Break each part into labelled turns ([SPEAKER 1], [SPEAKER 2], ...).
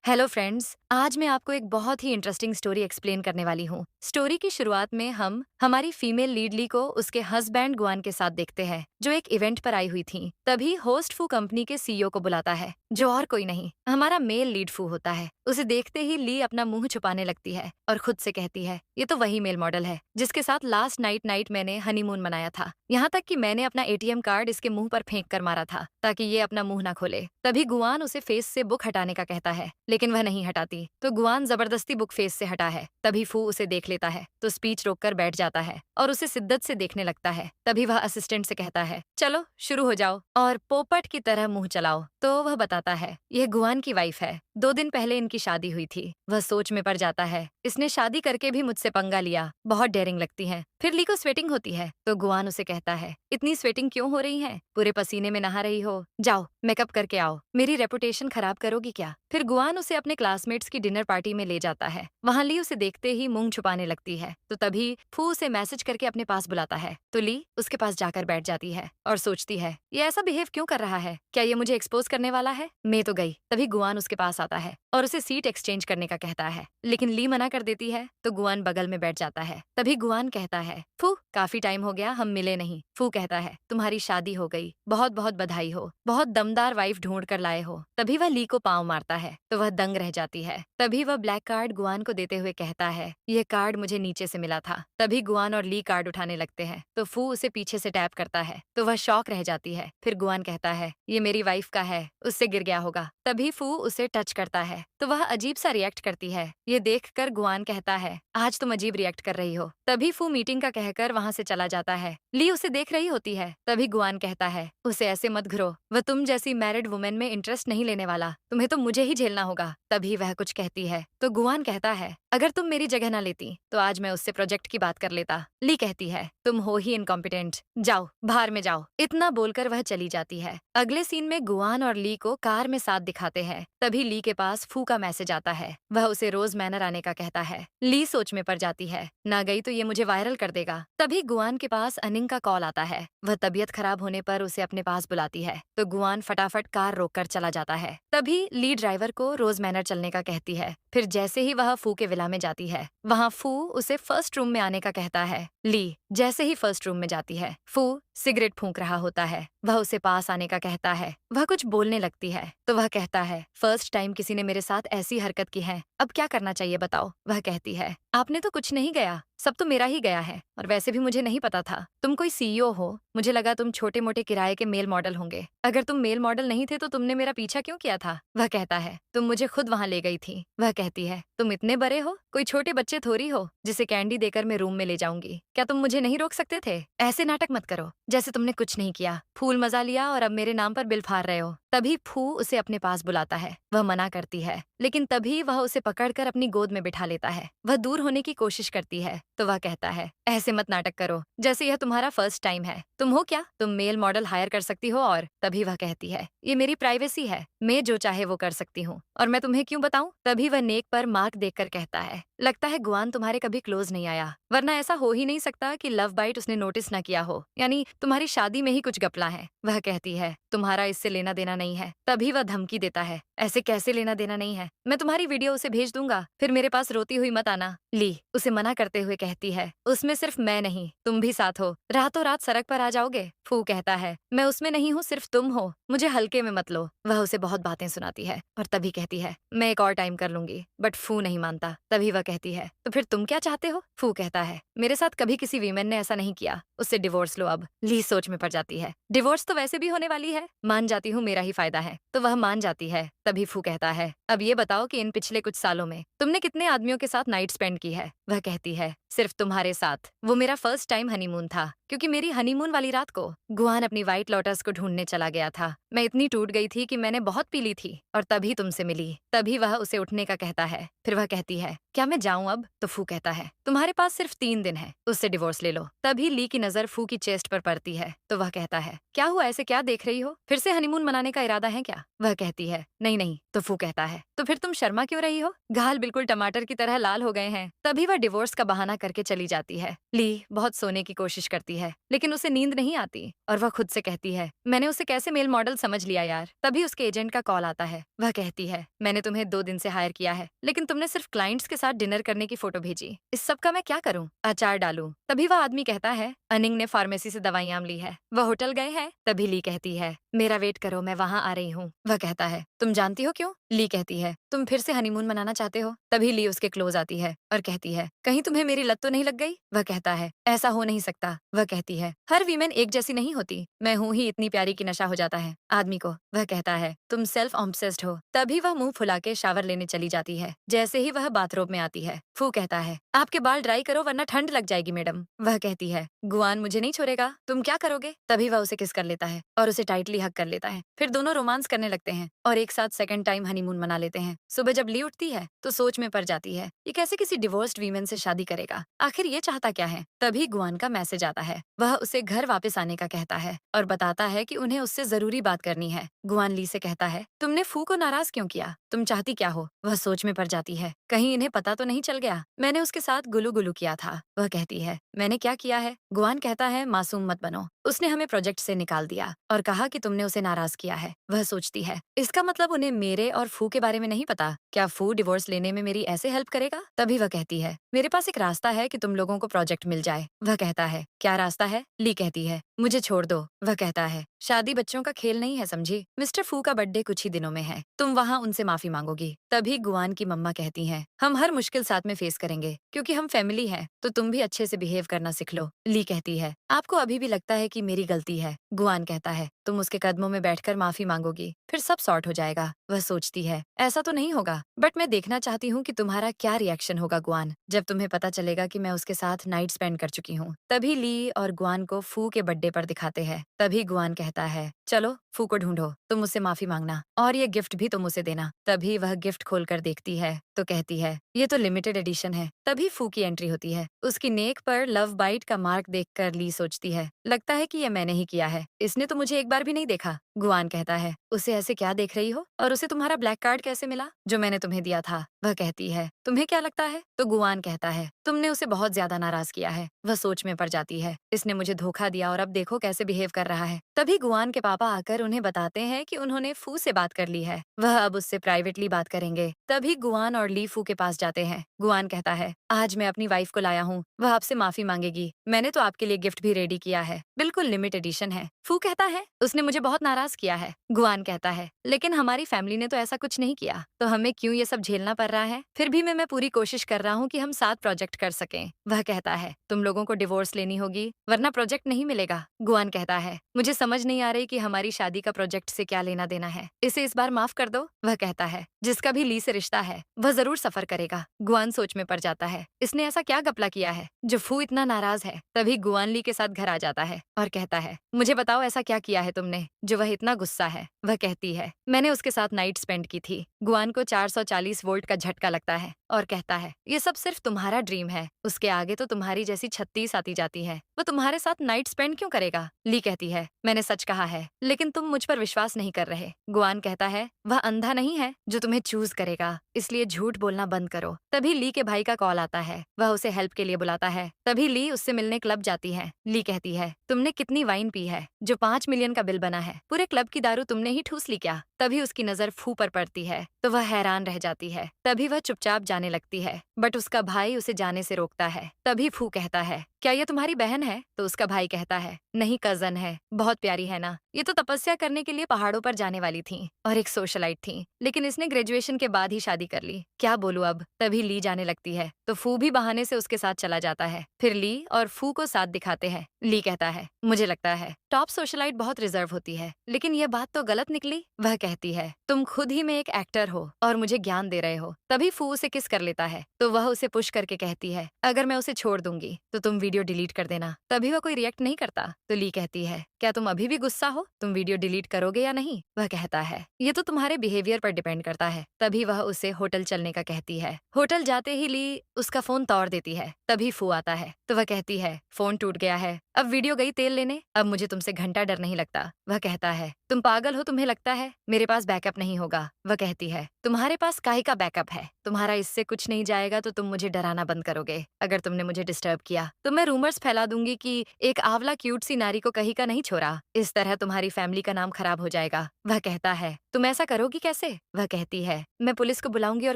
[SPEAKER 1] Hello friends, आज मैं आपको एक बहुत ही इंटरेस्टिंग स्टोरी एक्सप्लेन करने वाली हूँ। स्टोरी की शुरुआत में हम हमारी फीमेल लीड ली को उसके हस्बैंड गुआन के साथ देखते हैं, जो एक इवेंट पर आई हुई थी। तभी होस्ट फू कंपनी के सीईओ को बुलाता है, जो और कोई नहीं, हमारा मेल लीड फू होता है। उसे देखते ही ली अपना मुंह छुपाने लगती है और खुद से कहती है, ये तो वही मेल मॉडल है जिसके साथ लास्ट नाइट मैंने हनीमून मनाया था। यहाँ तक कि मैंने अपना एटीएम कार्ड इसके मुंह पर फेंक कर मारा था ताकि ये अपना मुंह ना खोले। तभी गुआन उसे फेस से बुक हटाने का कहता है, लेकिन वह नहीं हटाती, तो गुआन जबरदस्ती बुक फेस से हटा है। तभी फू उसे देख लेता है तो स्पीच रोककर बैठ जाता है और उसे शिद्दत से देखने लगता है। तभी वह असिस्टेंट से कहता है, चलो शुरू हो जाओ और पोपट की तरह मुंह चलाओ। तो वह बताता है, यह गुआन की वाइफ है। 2 दिन पहले इनकी शादी हुई थी। वह सोच में पड़ जाता है, इसने शादी करके भी मुझसे पंगा लिया, बहुत डेयरिंग लगती है। फिर ली को स्वेटिंग होती है तो गुआन उसे कहता है, इतनी स्वेटिंग क्यों हो रही है? पूरे पसीने में नहा रही हो, जाओ मेकअप करके आओ, मेरी रेपुटेशन खराब करोगी क्या? फिर गुआन उसे अपने क्लासमेट्स की डिनर पार्टी में ले जाता है। वहां ली उसे देखते ही मुंह छुपाने लगती है, तो तभी फू उसे मैसेज करके अपने पास बुलाता है। तो ली उसके पास जाकर बैठ जाती है और सोचती है, ये ऐसा बिहेव क्यों कर रहा है? क्या ये मुझे एक्सपोज करने वाला है? मैं तो गई। तभी गुआन उसके पास आता है और उसे सीट एक्सचेंज करने का कहता है, लेकिन ली मना कर देती है, तो गुआन बगल में बैठ जाता है। तभी गुआन कहता है, फू काफी टाइम हो गया, हम मिले नहीं। फू कहता है, तुम्हारी शादी हो गई, बहुत बहुत बधाई हो, बहुत दमदार वाइफ ढूंढ कर लाए हो। तभी वह ली को पाँव मारता है तो वह दंग रह जाती है। तभी वह ब्लैक कार्ड गुआन को देते हुए कहता है, यह कार्ड मुझे नीचे से मिला था। तभी गुआन और ली कार्ड उठाने लगते हैं तो फू उसे पीछे से टैप करता है तो वह शॉक रह जाती है। फिर गुआन कहता है, ये मेरी वाइफ का है, उससे गिर गया होगा। तभी फू उसे टच करता है तो वह अजीब सा रिएक्ट करती है। ये देखकर गुआन कहता है, आज तुम अजीब रिएक्ट कर रही हो। तभी फू मीटिंग का कहकर वहां से चला जाता है। ली उसे देख रही होती है। तभी गुआन कहता है, उसे ऐसे मत घुरो, वह तुम जैसी मैरिड वुमेन में इंटरेस्ट नहीं लेने वाला, तुम्हें तो मुझे ही झेलना होगा। तभी वह कुछ कहती है तो गुआन कहता है, अगर तुम मेरी जगह ना लेती तो आज मैं उससे प्रोजेक्ट की बात कर लेता। ली कहती है, तुम हो ही इनकॉम्पिटेंट, जाओ बाहर में जाओ। इतना बोलकर वह चली जाती है। अगले सीन में गुआन और ली को कार में साथ दिखाते हैं। तभी ली के पास फू का मैसेज आता है। वह उसे रोज मैनर आने का कहता है। ली सोच में पड़ जाती है, ना गई तो ये मुझे वायरल कर देगा। तभी गुआन के पास अनिंग का कॉल आता है। वह तबीयत खराब होने पर उसे अपने पास बुलाती है तो गुआन फटाफट कार रोककर चला जाता है। तभी ली ड्राइवर को रोज मैनर चलने का कहती है। फिर जैसे ही वह फू के विला में जाती है, वहाँ फू उसे फर्स्ट रूम में आने का कहता है। ली जैसे ही फर्स्ट रूम में जाती है, फू सिगरेट फूंक रहा होता है। वह उसे पास आने का कहता है। वह कुछ बोलने लगती है तो वह कहता है, फर्स्ट टाइम किसी ने मेरे साथ ऐसी हरकत की है, अब क्या करना चाहिए बताओ? वह कहती है, आपने तो कुछ नहीं गया, सब तो मेरा ही गया है, और वैसे भी मुझे नहीं पता था तुम कोई सीईओ हो। मुझे लगा तुम छोटे मोटे किराए के मेल मॉडल होंगे। अगर तुम मेल मॉडल नहीं थे तो तुमने मेरा पीछा क्यों किया था? वह कहता है, तुम मुझे खुद वहां ले गई थी। वह कहती है, तुम इतने बड़े हो, कोई छोटे बच्चे थोड़ी हो जिसे कैंडी देकर मैं रूम में ले जाऊंगी। क्या तुम मुझे नहीं रोक सकते थे? ऐसे नाटक मत करो जैसे तुमने कुछ नहीं किया, फूल मजा लिया और अब मेरे नाम पर बिल फाड़ रहे हो। तभी फू उसे अपने पास बुलाता है। वह मना करती है, लेकिन तभी वह उसे पकड़कर अपनी गोद में बिठा लेता है। वह दूर होने की कोशिश करती है तो वह कहता है, ऐसे मत नाटक करो जैसे यह तुम्हारा फर्स्ट टाइम है। तुम हो क्या, तुम मेल मॉडल हायर कर सकती हो? और तभी वह कहती है, ये मेरी प्राइवेसी है, मैं जो चाहे वो कर सकती हूँ, और मैं तुम्हें क्यों बताऊं? तभी वह नेक पर मार्क देखकर कहता है, लगता है गुआन तुम्हारे कभी क्लोज नहीं आया, वरना ऐसा हो ही नहीं सकता कि लव बाइट उसने नोटिस ना किया हो, यानी तुम्हारी शादी में ही कुछ गपला है। वह कहती है, तुम्हारा इससे लेना देना नहीं है। तभी वह धमकी देता है, ऐसे कैसे लेना देना नहीं है? मैं तुम्हारी वीडियो उसे भेज दूंगा, फिर मेरे पास रोती हुई मत आना। ली उसे मना करते हुए कहती है, उसमें सिर्फ मैं नहीं तुम भी साथ हो, रातों रात सड़क पर आ जाओगे? फू कहता है, मैं उसमें नहीं हूँ, सिर्फ तुम हो, मुझे हल्के में मत लो। वह उसे बहुत बातें सुनाती है और तभी कहती है, मैं एक और टाइम कर लूंगी, बट फू नहीं मानता। तभी वह कहती है, तो फिर तुम क्या चाहते हो? फू कहता है, मेरे साथ कभी किसी वीमेन ने ऐसा नहीं किया, उससे डिवोर्स लो अब। ली सोच में पड़ जाती है, डिवोर्स तो वैसे भी होने वाली है, मान जाती हूँ, मेरा ही फायदा है। तो वह मान जाती है। तभी फू कहता है, अब ये बताओ कि इन पिछले कुछ सालों में तुमने कितने आदमियों के साथ नाइट स्पेंड की है? वह कहती है, सिर्फ तुम्हारे साथ, वो मेरा फर्स्ट टाइम हनीमून था, क्योंकि मेरी हनीमून वाली रात को गुआन अपनी व्हाइट लोटस को ढूंढने चला गया था। मैं इतनी टूट गई थी कि मैंने बहुत पी ली थी और तभी तुमसे मिली। तभी वह उसे उठने का कहता है। फिर वह कहती है, क्या मैं जाऊं अब? तो फू कहता है, तुम्हारे पास सिर्फ 3 दिन है, उससे डिवोर्स ले लो। तभी ली की नजर फू की चेस्ट पर पड़ती है तो वह कहता है, क्या हुआ, ऐसे क्या देख रही हो? फिर से हनीमून मनाने का इरादा है क्या? वह कहती है, नहीं नहीं, तो फू कहता है, तो फिर तुम शर्मा क्यों रही हो? गाल बिल्कुल टमाटर की तरह लाल हो गए हैं। तभी वह डिवोर्स का बहाना करके चली जाती है। ली बहुत सोने की कोशिश करती है, लेकिन उसे नींद नहीं आती और वह खुद से कहती है, मैंने उसे कैसे मेल मॉडल समझ लिया यार। तभी उसके एजेंट का कॉल आता है। वह कहती है, मैंने तुम्हें 2 दिन से हायर किया है, लेकिन तुमने सिर्फ क्लाइंट्स के साथ डिनर करने की फोटो भेजी। इस सब का मैं क्या करूं? अचार डालूं? तभी वह आदमी कहता है, अनिंग ने फार्मेसी से दवाइयां ली है, वह होटल गए हैं। तभी ली कहती है, मेरा वेट करो, मैं वहां आ रही हूँ। वह कहता है, तुम जानती हो क्यों? ली कहती है, तुम फिर से हनीमून मनाना चाहते हो। तभी ली उसके क्लोज आती है और कहती है, कहीं तुम्हें मेरी लत तो नहीं लग गई? वह कहता है, ऐसा हो नहीं सकता। वह कहती है, हर वीमेन एक जैसी नहीं होती, मैं हूँ ही इतनी प्यारी की नशा हो जाता है आदमी को। वह कहता है, तुम सेल्फ ऑब्सेस्ड हो। तभी वह मुंह फुला के शावर लेने चली जाती है। जैसे ही वह बाथरूम में आती है, फू कहता है, आपके बाल ड्राई करो वरना ठंड लग जाएगी मैडम। वह कहती है, गुआन मुझे नहीं छोड़ेगा, तुम क्या करोगे? तभी वह उसे किस कर लेता है और उसे टाइटली हग कर लेता है। फिर दोनों रोमांस करने लगते हैं और एक साथ सेकंड टाइम हनीमून मना लेते हैं। सुबह जब ली उठती है तो सोच में पड़ जाती है, ये कैसे किसी डिवोर्स्ड वीमेन से शादी करेगा? आखिर ये चाहता क्या है? तभी गुआन का मैसेज आता है। वह उसे घर वापस आने का कहता है और बताता है कि उन्हें उससे जरूरी बात करनी है। गुआन ली से कहता है, तुमने फू को नाराज क्यों किया? तुम चाहती क्या हो? वह सोच में पड़ जाती है, कहीं इन्हें पता तो नहीं चल गया मैंने उसके साथ गुलू गुलू किया था। वह कहती है, मैंने क्या किया है? गुआन कहता है, मासूम मत बनो, उसने हमें प्रोजेक्ट से निकाल दिया और कहा कि तुमने उसे नाराज किया है। वह सोचती है, इसका मतलब उन्हें मेरे और फू के बारे में नहीं पता। क्या फू डिवोर्स लेने में मेरी ऐसे हेल्प करेगा? तभी वह कहती है, मेरे पास एक रास्ता है कि तुम लोगों को प्रोजेक्ट मिल जाए। वह कहता है, क्या रास्ता है? ली कहती है, मुझे छोड़ दो। वह कहता है, शादी बच्चों का खेल नहीं है समझी। मिस्टर फू का बर्थडे कुछ ही दिनों में है, तुम वहाँ उनसे माफी मांगोगी। तभी गुआन की मम्मा कहती हैं, हम हर मुश्किल साथ में फेस करेंगे क्योंकि हम फैमिली है, तो तुम भी अच्छे से बिहेव करना सीख लो। ली कहती है, आपको अभी भी लगता है कि मेरी गलती है? गुआन कहता है, तुम उसके कदमों में बैठकर माफी मांगोगी, फिर सब सॉर्ट हो जाएगा। वह सोचती है, ऐसा तो नहीं होगा, बट मैं देखना चाहती हूँ कि तुम्हारा क्या रिएक्शन होगा गुआन, जब तुम्हें पता चलेगा कि मैं उसके साथ नाइट स्पेंड कर चुकी हूँ। तभी ली और गुआन को फू के बर्थडे पर दिखाते हैं। तभी गुआन कहता है, चलो फू को ढूंढो, तुम उससे माफी मांगना और ये गिफ्ट भी तुम उसे देना। तभी वह गिफ्ट खोलकर देखती है तो कहती है, ये तो लिमिटेड एडिशन है। तभी फू की एंट्री होती है। उसकी नेक पर लव बाइट का मार्क देखकर ली सोचती है, लगता है कि ये मैंने ही किया है, इसने तो मुझे एक बार भी नहीं देखा। गुआन कहता है, उसे ऐसे क्या देख रही हो और उसे तुम्हारा ब्लैक कार्ड कैसे मिला जो मैंने तुम्हें दिया था? वह कहती है, तुम्हें क्या लगता है? तो गुआन कहता है, तुमने उसे बहुत ज्यादा नाराज किया है। वह सोच में पड़ जाती है, इसने मुझे धोखा दिया और अब देखो कैसे बिहेव कर रहा है। तभी गुआन के पापा आकर उन्हें बताते हैं कि उन्होंने फू से बात कर ली है, वह अब उससे प्राइवेटली बात करेंगे। तभी गुआन और ली फू के पास जाते हैं। गुआन कहता है, आज मैं अपनी वाइफ को लाया हूँ, वह आपसे माफी मांगेगी। मैंने तो आपके लिए गिफ्ट भी रेडी किया है, बिल्कुल लिमिट एडिशन है। फू कहता है, उसने मुझे बहुत नाराज किया है। गुआन कहता है, लेकिन हमारी फैमिली ने तो ऐसा कुछ नहीं किया, तो हमें क्यों ये सब झेलना पड़ रहा है? फिर भी मैं पूरी कोशिश कर रहा हूँ कि हम साथ प्रोजेक्ट कर सकें। वह कहता है, तुम लोगों को डिवोर्स लेनी होगी वरना प्रोजेक्ट नहीं मिलेगा। गुआन कहता है, मुझे समझ नहीं आ रही कि हमारी शादी का प्रोजेक्ट से क्या लेना देना है, इसे इस बार माफ कर दो। वह कहता है, जिसका भी ली से रिश्ता है वह जरूर सफर करेगा। गुआन सोच में पड़ जाता है, इसने ऐसा क्या घपला किया है जो फू इतना नाराज है। तभी गुआन ली के साथ घर आ जाता है और कहता है, मुझे बताओ ऐसा क्या किया है तुमने जो वह इतना गुस्सा है? वह कहती है, मैंने उसके साथ नाइट स्पेंड की थी। गुआन को 440 वोल्ट का झटका लगता है और कहता है, ये सब सिर्फ तुम्हारा ड्रीम है, उसके आगे तो तुम्हारी जैसी 36 आती जाती है, वो तुम्हारे साथ नाइट स्पेंड क्यों करेगा? ली कहती है, मैंने सच कहा है, लेकिन तुम मुझ पर विश्वास नहीं कर रहे। गुआन कहता है, वह अंधा नहीं है जो तुम्हें चूज करेगा, इसलिए झूठ बोलना बंद करो। तभी ली के भाई का कॉल आता है, वह उसे हेल्प के लिए बुलाता है। तभी ली उससे मिलने क्लब जाती है। ली कहती है, तुमने कितनी वाइन पी है जो 5 मिलियन का बिल बना है? पूरे क्लब की दारू तुमने ही ठूस ली क्या? तभी उसकी नजर फू पर पड़ती है तो वह हैरान रह जाती है। तभी वह चुपचाप जाने लगती है, बट उसका भाई उसे जाने से रोकता है। तभी फू कहता है, क्या ये तुम्हारी बहन है? तो उसका भाई कहता है, नहीं कजन है, बहुत प्यारी है ना, ये तो तपस्या करने के लिए पहाड़ों पर जाने वाली थी और एक सोशलाइट थी, लेकिन इसने ग्रेजुएशन के बाद ही शादी कर ली, क्या बोलूं अब। तभी ली जाने लगती है तो फू भी बहाने से उसके साथ चला जाता है। फिर ली और फू को साथ दिखाते हैं। ली कहता है, मुझे लगता है टॉप सोशलाइट बहुत रिजर्व होती है, लेकिन यह बात तो गलत निकली। वह कहती है, तुम खुद ही में एक एक्टर हो और मुझे ज्ञान दे रहे हो। तभी फू उसे किस कर लेता है तो वह उसे पुश करके कहती है, अगर मैं उसे छोड़ दूंगी तो तुम वीडियो डिलीट कर देना। तभी वह कोई रिएक्ट नहीं करता तो ली कहती है, क्या तुम अभी भी गुस्सा हो? तुम वीडियो डिलीट करोगे या नहीं? वह कहता है, ये तो तुम्हारे बिहेवियर पर डिपेंड करता है। तभी वह उसे होटल चलने का कहती है। होटल जाते ही ली उसका फोन तोड़ देती है। तभी फू आता है तो वह कहती है, फोन टूट गया है, अब वीडियो गई तेल लेने, अब मुझे तुमसे घंटा डर नहीं लगता। वह कहता है, तुम पागल हो, तुम्हें लगता है मेरे पास बैकअप नहीं होगा? वह कहती है, है, तुम्हारे पास काहे का बैकअप है? तुम्हारा इससे कुछ नहीं जाएगा तो तुम मुझे डराना बंद करोगे। अगर तुमने मुझे डिस्टर्ब किया तो मैं रूमर्स फैला दूंगी कि एक आंवला क्यूट सी नारी को कहीं का नहीं छोड़ा। इस तरह तुम्हारी फैमिली का नाम खराब हो जाएगा। वह कहता है, तुम ऐसा करोगी कैसे? वह कहती है, मैं पुलिस को बुलाऊंगी और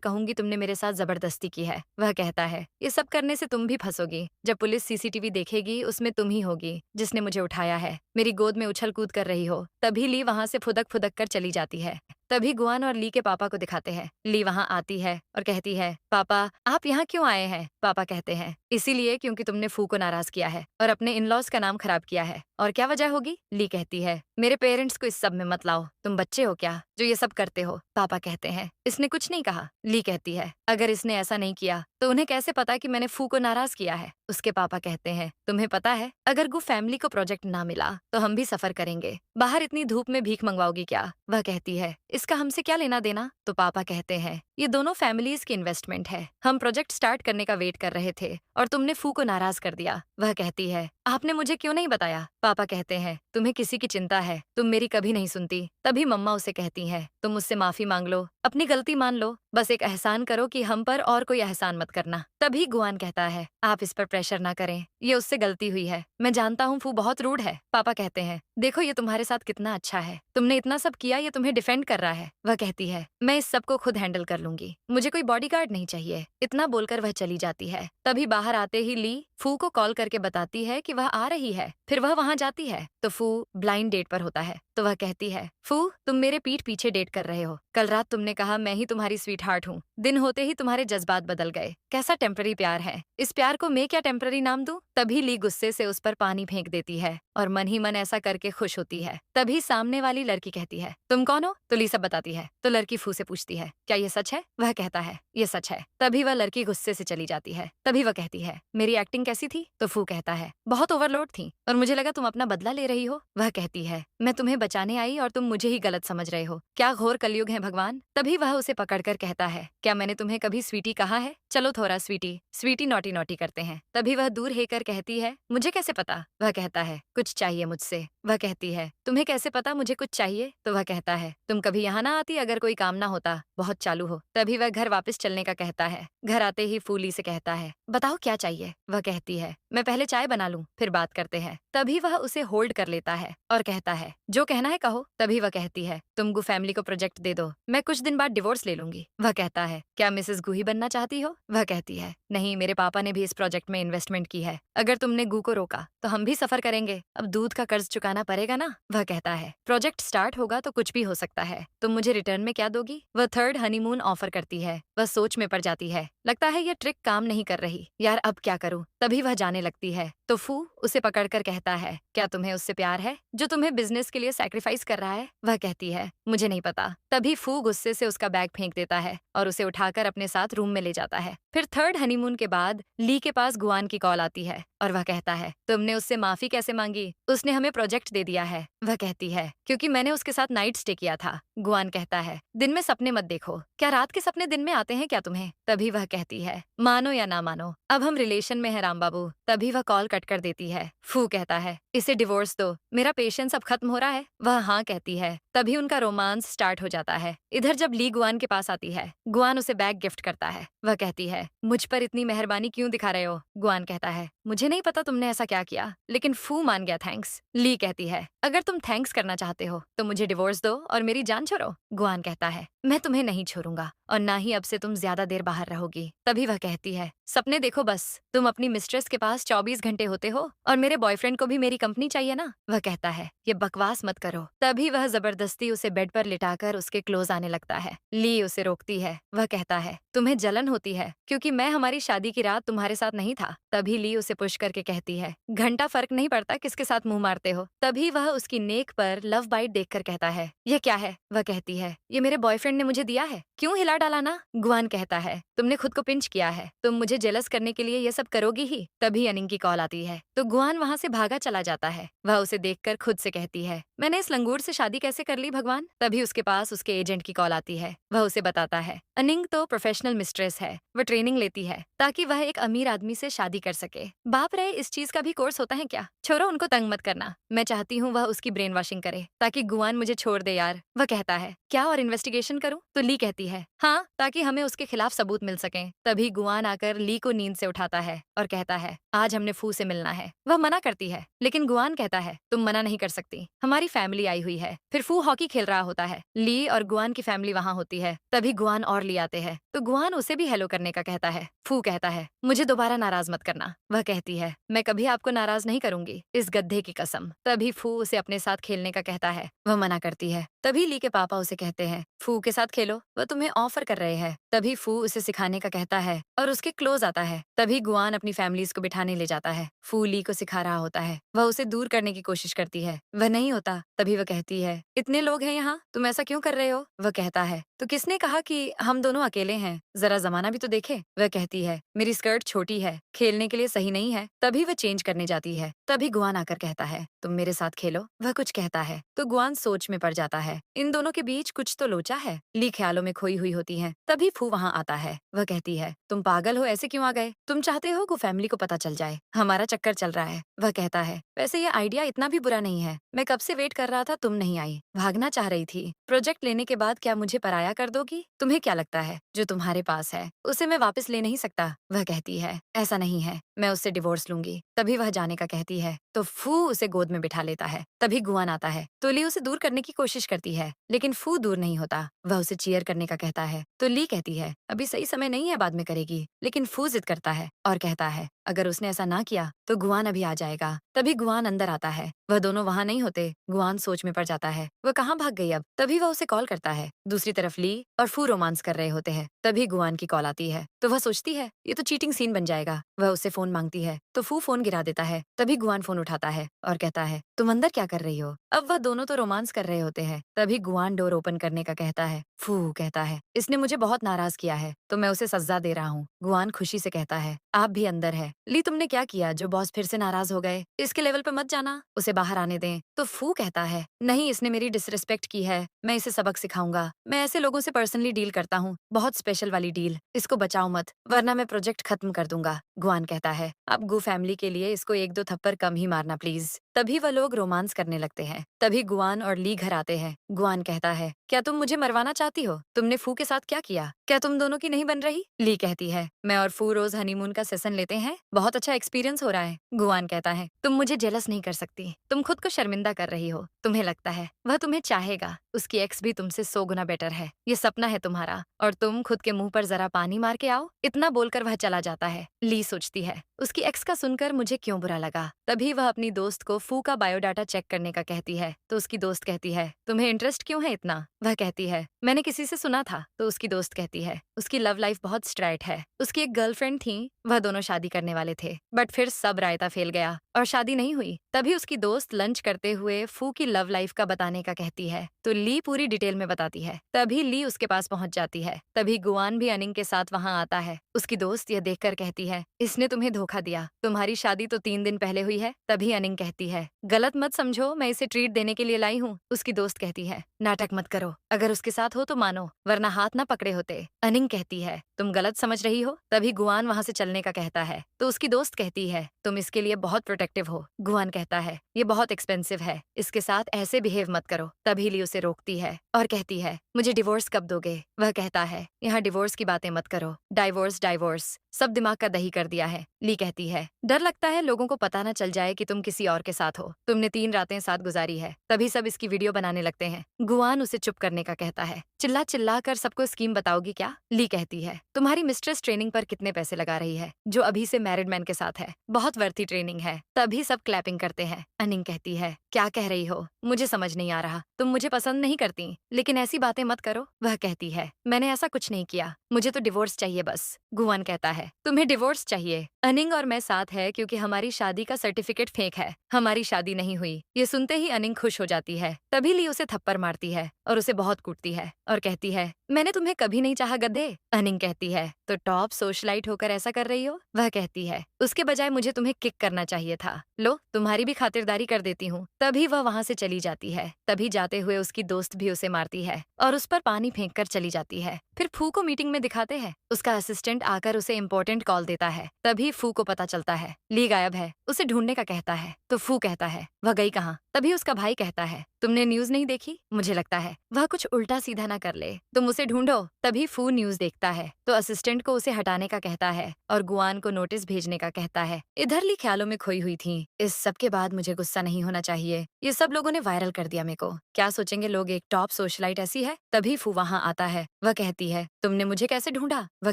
[SPEAKER 1] कहूंगी तुमने मेरे साथ जबरदस्ती की है। वह कहता है, ये सब करने से तुम भी फंसोगी। जब पुलिस सीसीटीवी देखेगी उसमें तुम ही होगी जिसने मुझे उठाया है। मेरी गोद में उछल कूद कर रही हो। तभी ली वहां से फुदक फुदक कर चली जाती है। तभी गुआन और ली के पापा को दिखाते हैं। ली वहां आती है और कहती है, पापा आप यहाँ क्यों आए हैं? पापा कहते हैं, इसीलिए क्योंकि तुमने फू को नाराज किया है और अपने इन लॉज का नाम खराब किया है। और क्या वजह होगी? ली कहती है, मेरे पेरेंट्स को इस सब में मत लाओ। तुम बच्चे हो क्या जो ये सब करते हो? पापा कहते हैं, इसने कुछ नहीं कहा। ली कहती है, अगर इसने ऐसा नहीं किया तो उन्हें कैसे पता कि मैंने फू को नाराज किया है? उसके पापा कहते हैं, तुम्हें पता है अगर गु फैमिली को प्रोजेक्ट ना मिला तो हम भी सफर करेंगे। बाहर इतनी धूप में भीख मंगवाओगी क्या? वह कहती है, इसका हमसे क्या लेना देना? तो पापा कहते हैं, ये दोनों फैमिलीज की इन्वेस्टमेंट है। हम प्रोजेक्ट स्टार्ट करने का वेट कर रहे थे और तुमने फू को नाराज कर दिया। वह कहती है, आपने मुझे क्यों नहीं बताया? पापा कहते हैं, तुम्हें किसी की चिंता है, तुम मेरी कभी नहीं सुनती। तभी मम्मा उसे कहती है, तुम मुझसे माफी मांग लो, अपनी गलती मान लो, बस एक एहसान करो कि हम पर और कोई एहसान मत करना। तभी गुआन कहता है, आप इस पर प्रेशर ना करें, ये उससे गलती हुई है। मैं जानता हूँ फू बहुत रूड है। पापा कहते हैं, देखो ये तुम्हारे साथ कितना अच्छा है, तुमने इतना सब किया, ये तुम्हें डिफेंड कर रहा है। वह कहती है, मैं इस सब को खुद हैंडल कर लूंगी, मुझे कोई बॉडीगार्ड नहीं चाहिए। इतना बोलकर वह चली जाती है। तभी बाहर आते ही ली फू को कॉल करके बताती है कि वह आ रही है। फिर वह वहां जाती है तो फू ब्लाइंड डेट पर होता है। तो वह कहती है, फू तुम मेरे पीठ पीछे डेट कर रहे हो। कल रात तुमने कहा मैं ही तुम्हारी स्वीट हार्ट हूँ, दिन होते ही तुम्हारे जज्बात बदल गए। कैसा टेम्पररी प्यार है, इस प्यार को मैं क्या टेम्पररी नाम दूं? तभी ली गुस्से से उस पर पानी फेंक देती है और मन ही मन ऐसा करके खुश होती है। तभी सामने वाली लड़की कहती है, तुम कौन हो? तो ली सब बताती है। तो लड़की फू से पूछती है, क्या ये सच है? वह कहता है, ये सच है। तभी वह लड़की गुस्से से चली जाती है। तभी वह कहती है, मेरी एक्टिंग कैसी थी? तो फू कहता है, बहुत ओवरलोड थी और मुझे लगा तुम अपना बदला ले रही हो। वह कहती है, मैं तुम्हें बचाने आई और तुम मुझे ही गलत समझ रहे हो। क्या घोर कलयुग है भगवान। तभी वह उसे पकड़कर कहता है, क्या मैंने तुम्हें कभी स्वीटी कहा है? चलो थोड़ा स्वीटी स्वीटी नॉटी नॉटी करते हैं। तभी वह दूर हेकर कहती है, मुझे कैसे पता? वह कहता है, कुछ चाहिए मुझसे। वह कहती है, तुम्हें कैसे पता मुझे कुछ चाहिए? तो वह कहता है, तुम कभी यहाँ ना आती अगर कोई काम ना होता, बहुत चालू हो। तभी वह घर वापस चलने का कहता है। घर आते ही फूली से कहता है, बताओ क्या चाहिए? वह कहती है, मैं पहले चाय बना लूं फिर बात करते हैं। तभी वह उसे होल्ड कर लेता है और कहता है, जो कहना है कहो। तभी वह कहती है, तुम गु फैमिली को प्रोजेक्ट दे दो, मैं कुछ दिन बाद डिवोर्स ले लूंगी। वह कहता है, क्या मिसेस गु ही बनना चाहती हो? वह कहती है, नहीं, मेरे पापा ने भी इस प्रोजेक्ट में इन्वेस्टमेंट की है। अगर तुमने गु को रोका तो हम भी सफर करेंगे। अब दूध का कर्ज चुकाना पड़ेगा ना। वह कहता है, प्रोजेक्ट स्टार्ट होगा तो कुछ भी हो सकता है, तुम मुझे रिटर्न में क्या दोगी? वह थर्ड हनीमून ऑफर करती है। वह सोच में पड़ जाती है, लगता है यह ट्रिक काम नहीं कर रही, यार अब क्या करूं? तभी वह जाने लगती है तो फू उसे पकड़कर कहता है, क्या तुम्हें उससे प्यार है जो तुम्हें बिजनेस के लिए सैक्रिफाइस कर रहा है? वह कहती है, मुझे नहीं पता। तभी फू गुस्से से उसका बैग फेंक देता है और उसे उठाकर अपने साथ रूम में ले जाता है। फिर थर्ड हनीमून के बाद ली के पास गुआन की कॉल आती है और वह कहता है, तुमने उससे माफी कैसे मांगी? उसने हमें प्रोजेक्ट दे दिया है। वह कहती है, क्योंकि मैंने उसके साथ नाइट स्टे किया था। गुआन कहता है, दिन में सपने मत देखो, क्या रात के सपने दिन में आते हैं क्या तुम्हें? तभी वह कहती है, मानो या ना मानो, अब हम रिलेशन में है राम बाबू। तभी वह कॉल कट कर देती है। फू कहता है, इसे डिवोर्स दो, मेरा पेशेंस अब खत्म हो रहा है। वह हाँ कहती है। तभी उनका रोमांस स्टार्ट हो जाता है। इधर जब ली गुआन के पास आती है, गुआन उसे बैग गिफ्ट करता है। वह कहती है, मुझ पर इतनी मेहरबानी क्यों दिखा रहे हो? गुआन कहता है, मुझे नहीं पता तुमने ऐसा क्या किया, लेकिन फू मान गया थैंक्स। ली कहती है, अगर तुम थैंक्स करना चाहते हो तो मुझे डिवोर्स दो और मेरी जान छोड़ो। गुआन कहता है, मैं तुम्हें नहीं छोड़ूंगा और ना ही अब से तुम ज्यादा देर बाहर रहोगी। तभी वह कहती है, सपने देखो बस, तुम अपनी मिस्ट्रेस के पास 24 घंटे होते हो और मेरे बॉयफ्रेंड को भी मेरी कंपनी चाहिए ना। वह कहता है, ये बकवास मत करो। तभी वह जबरदस्ती उसे बेड पर लिटाकर उसके क्लोज आने लगता है। ली उसे रोकती है। वह कहता है, तुम्हें जलन होती है क्योंकि मैं हमारी शादी की रात तुम्हारे साथ नहीं था। तभी ली उसे पुश करके कहती है, घंटा फर्क नहीं पड़ता किसके साथ मुंह मारते हो। तभी वह उसकी नेक पर लव बाइट देखकर कहता है, ये क्या है? वह कहती है, ये मेरे बॉयफ्रेंड ने मुझे दिया है, क्यों हिला डाला ना? गुआन कहता है, तुमने खुद को पिंच किया है, तुम मुझे जेलस करने के लिए ये सब करोगी ही। तभी अनिंग की कॉल आती है तो गुआन वहाँ से भागा चला जाता है। वह उसे देखकर खुद से कहती है, मैंने इस लंगूर से शादी कैसे कर ली भगवान। तभी उसके पास उसके एजेंट की कॉल आती है। वह उसे बताता है, अनिंग तो प्रोफेशनल मिस्ट्रेस है, वह ट्रेनिंग लेती है ताकि वह एक अमीर आदमी से शादी कर सके। बाप रे, इस चीज का भी कोर्स होता है क्या? छोड़ो, उनको तंग मत करना। मैं चाहती हूँ वह उसकी ब्रेन वॉशिंग करे ताकि गुआन मुझे छोड़ दे यार। वह कहता है, क्या और इन्वेस्टिगेशन करूँ? तो ली कहती है, हाँ, ताकि हमें उसके खिलाफ सबूत मिल सके। तभी गुआन आकर ली को नींद से उठाता है और कहता है, आज हमने फू से मिलना है। वह मना करती है, लेकिन गुआन कहता है, तुम मना नहीं कर सकती, हमारी फैमिली आई हुई है। फिर फू हॉकी खेल रहा होता है। ली और गुआन की फैमिली वहाँ होती है। तभी गुआन और ली आते हैं, तो गुआन उसे भी हेलो करने का कहता है। फू कहता है, मुझे दोबारा नाराज मत करना। वह कहती है, मैं कभी आपको नाराज नहीं करूंगी, इस गड्ढे की कसम। तभी फू उसे अपने साथ खेलने का कहता है। वह मना करती है। तभी ली के पापा उसे कहते हैं, फू के साथ खेलो, वह तुम्हें ऑफर कर रहे हैं। तभी फू उसे सिखाने का कहता है और उसके क्लोज आता है। तभी गुआन अपनी फैमिलीज को बिठाने ले जाता है। फू ली को सिखा रहा होता है। वह उसे दूर करने की कोशिश करती है, वह नहीं होता। तभी वह कहती है, इतने लोग हैं यहाँ, तुम ऐसा क्यों कर रहे हो? वह कहता है, तो किसने कहा कि हम दोनों अकेले हैं? जरा जमाना भी तो देखे। वह कहती है, मेरी स्कर्ट छोटी है, खेलने के लिए सही नहीं है। तभी वह चेंज करने जाती है। तभी गुआन आकर कहता है, तुम मेरे साथ खेलो। वह कुछ कहता है तो गुआन सोच में पड़ जाता है। इन दोनों के बीच कुछ तो लोचा है। ली ख्यालों में खोई हुई होती है। तभी फू वहाँ आता है। वह कहती है, तुम पागल हो, ऐसे क्यों आ गए? तुम चाहते हो कि फैमिली को पता चल जाए हमारा चक्कर चल रहा है। वह कहता है, वैसे ये आइडिया इतना भी बुरा नहीं है, मैं कब से वेट कर रहा था, तुम नहीं आई। भागना चाह रही थी। प्रोजेक्ट लेने के बाद क्या मुझे पराया कर दोगी? तुम्हें क्या लगता है जो तुम्हारे पास है उसे मैं वापस ले नहीं सकता? वह कहती है, ऐसा नहीं है, मैं उससे डिवोर्स लूंगी। तभी वह जाने का कहती है तो फू उसे गोद में बिठा लेता है। तभी गुआन आता है तो ली उसे दूर करने की कोशिश करती है, लेकिन फू दूर नहीं होता। वह उसे चीयर करने का कहता है तो ली कहती है, अभी सही समय नहीं है, बाद में करेगी। लेकिन फू जिद करता है और कहता है, अगर उसने ऐसा ना किया तो गुआन अभी आ जाएगा। तभी गुआन अंदर आता है। वह दोनों वहाँ नहीं होते। गुआन सोच में पड़ जाता है, वह कहाँ भाग गई अब? तभी वह उसे कॉल करता है। दूसरी तरफ ली और फू रोमांस कर रहे होते हैं। तभी गुआन की कॉल आती है तो वह सोचती है, ये तो चीटिंग सीन बन जाएगा। वह उससे फोन मांगती है तो फू फोन गिरा देता है। तभी गुआन फोन उठाता है और कहता है, तुम अंदर क्या कर रही हो? अब वह दोनों तो रोमांस कर रहे होते हैं। तभी गुआन डोर ओपन करने का कहता है। फू कहता है, इसने मुझे बहुत नाराज किया है तो मैं उसे सजा दे रहा हूँ। गुआन खुशी से कहता है, आप भी अंदर है। ली, तुमने क्या किया जो बॉस फिर से नाराज हो गए? इसके लेवल पे मत जाना, उसे बाहर आने दें। तो फू कहता है, नहीं, इसने मेरी डिसरिस्पेक्ट की है, मैं इसे सबक सिखाऊंगा। मैं ऐसे लोगों से पर्सनली डील करता हूँ, बहुत स्पेशल वाली डील। इसको बचाओ मत, वरना मैं प्रोजेक्ट खत्म कर दूंगा। गुआन कहता है, अब गु फैमिली के लिए इसको एक दो थप्पड़ कम ही मारना प्लीज। तभी वह लोग रोमांस करने लगते हैं। तभी गुआन और ली घर आते हैं। गुआन कहता है, क्या तुम मुझे मरवाना चाहती हो? तुमने फू के साथ क्या किया? क्या तुम दोनों की नहीं बन रही? ली कहती है, मैं और फू रोज हनीमून का सेशन लेते हैं, बहुत अच्छा एक्सपीरियंस हो रहा है। गुआन कहता है, तुम मुझे जेलस नहीं कर सकती, तुम खुद को शर्मिंदा कर रही हो। तुम्हें लगता है वह तुम्हें चाहेगा, उसकी एक्स भी तुमसे 100 गुना बेटर है। ये सपना है तुम्हारा और तुम खुद के मुंह पर जरा पानी मार के आओ। इतना बोलकर वह चला जाता है। ली सोचती है, उसकी एक्स का सुनकर मुझे क्यों बुरा लगा। तभी वह अपनी दोस्त को फू का बायोडाटा चेक करने का कहती है तो उसकी दोस्त कहती है, तुम्हें इंटरेस्ट क्यों है इतना? वह कहती है, मैंने किसी से सुना था। तो उसकी दोस्त कहती है, उसकी लव लाइफ बहुत स्ट्राइट है, उसकी एक गर्लफ्रेंड थी, वह दोनों शादी करने वाले थे, बट फिर सब रायता फेल गया और शादी नहीं हुई। तभी उसकी दोस्त लंच करते हुए फू की लव लाइफ का बताने का कहती है तो ली पूरी डिटेल में बताती है। तभी ली उसके पास पहुंच जाती है। तभी गुआन भी अनिंग के साथ वहां आता है। उसकी दोस्त यह देखकर कहती है, इसने तुम्हें धोखा दिया, तुम्हारी शादी तो 3 दिन पहले हुई है। तभी अनिंग कहती है, गलत मत समझो, मैं इसे ट्रीट देने के लिए लाई हूँ। उसकी दोस्त कहती है, नाटक मत करो, अगर उसके साथ हो तो मानो, वरना हाथ ना पकड़े होते। अनिंग कहती है, तुम गलत समझ रही हो। तभी गुआन वहां से चलने का कहता है तो उसकी दोस्त कहती है, तुम इसके लिए बहुत प्रोटेक्टिव हो। गुआन कहता है, ये बहुत एक्सपेंसिव है, इसके साथ ऐसे बिहेव मत करो। तभी ली उसे रोकती है और कहती है, मुझे डिवोर्स कब दोगे? वह कहता है, यहाँ डिवोर्स की बातें मत करो, डाइवोर्स डाइवोर्स सब दिमाग का दही कर दिया है। ली कहती है, डर लगता है लोगों को पता न चल जाए कि तुम किसी और के साथ हो, तुमने 3 रातें साथ गुजारी है। तभी सब इसकी वीडियो बनाने लगते हैं। गुआन उसे चुप करने का कहता है, चिल्ला चिल्ला कर सबको स्कीम बताओगी क्या? ली कहती है, तुम्हारी मिस्ट्रेस ट्रेनिंग पर कितने पैसे लगा रही है, जो अभी से मैरिड मैन के साथ है, बहुत वर्थी ट्रेनिंग है। तभी सब क्लैपिंग करते हैं। अनिंग कहती है, क्या कह रही हो, मुझे समझ नहीं आ रहा, तुम मुझे पसंद नहीं करती, लेकिन ऐसी बातें मत करो। वह कहती है, मैंने ऐसा कुछ नहीं किया, मुझे तो डिवोर्स चाहिए बस। गुआन कहता है, तुम्हें डिवोर्स चाहिए? अनिंग और मैं साथ है क्योंकि हमारी शादी का सर्टिफिकेट फेक है, हमारी शादी नहीं हुई। ये सुनते ही अनिंग खुश हो जाती है। तभी ली उसे थप्पड़ मारती है और उसे बहुत कूटती है और कहती है, मैंने तुम्हें कभी नहीं चाहा गधे। अनिंग कहती है, तो टॉप सोशलाइट होकर ऐसा कर रही हो? वह कहती है, उसके बजाय मुझे तुम्हें किक करना चाहिए था, लो तुम्हारी भी खातिरदारी कर देती हूँ। तभी वह वहाँ से चली जाती है। तभी जाते हुए उसकी दोस्त भी उसे मारती है और उस पर पानी फेंक कर चली जाती है। फिर फू को मीटिंग में दिखाते हैं। उसका असिस्टेंट आकर उसे इम्पोर्टेंट कॉल देता है। तभी फू को पता चलता है ली गायब है। उसे ढूंढने का कहता है तो फू कहता है वह गई कहाँ। तभी उसका भाई कहता है तुमने न्यूज नहीं देखी? मुझे लगता है वह कुछ उल्टा सीधा ना कर ले, तुम उसे ढूंढो। तभी फू न्यूज देखता है तो असिस्टेंट को उसे हटाने का कहता है और गुआन को नोटिस भेजने का कहता है। इधर ली ख्यालों में खोई हुई थी। इस सब के बाद मुझे गुस्सा नहीं होना चाहिए। ये सब लोगों ने वायरल कर दिया मेरे को। क्या सोचेंगे लोग, एक टॉप सोशलाइट ऐसी है। तभी फू वहाँ आता है। वह कहती है तुमने मुझे कैसे ढूंढा? वह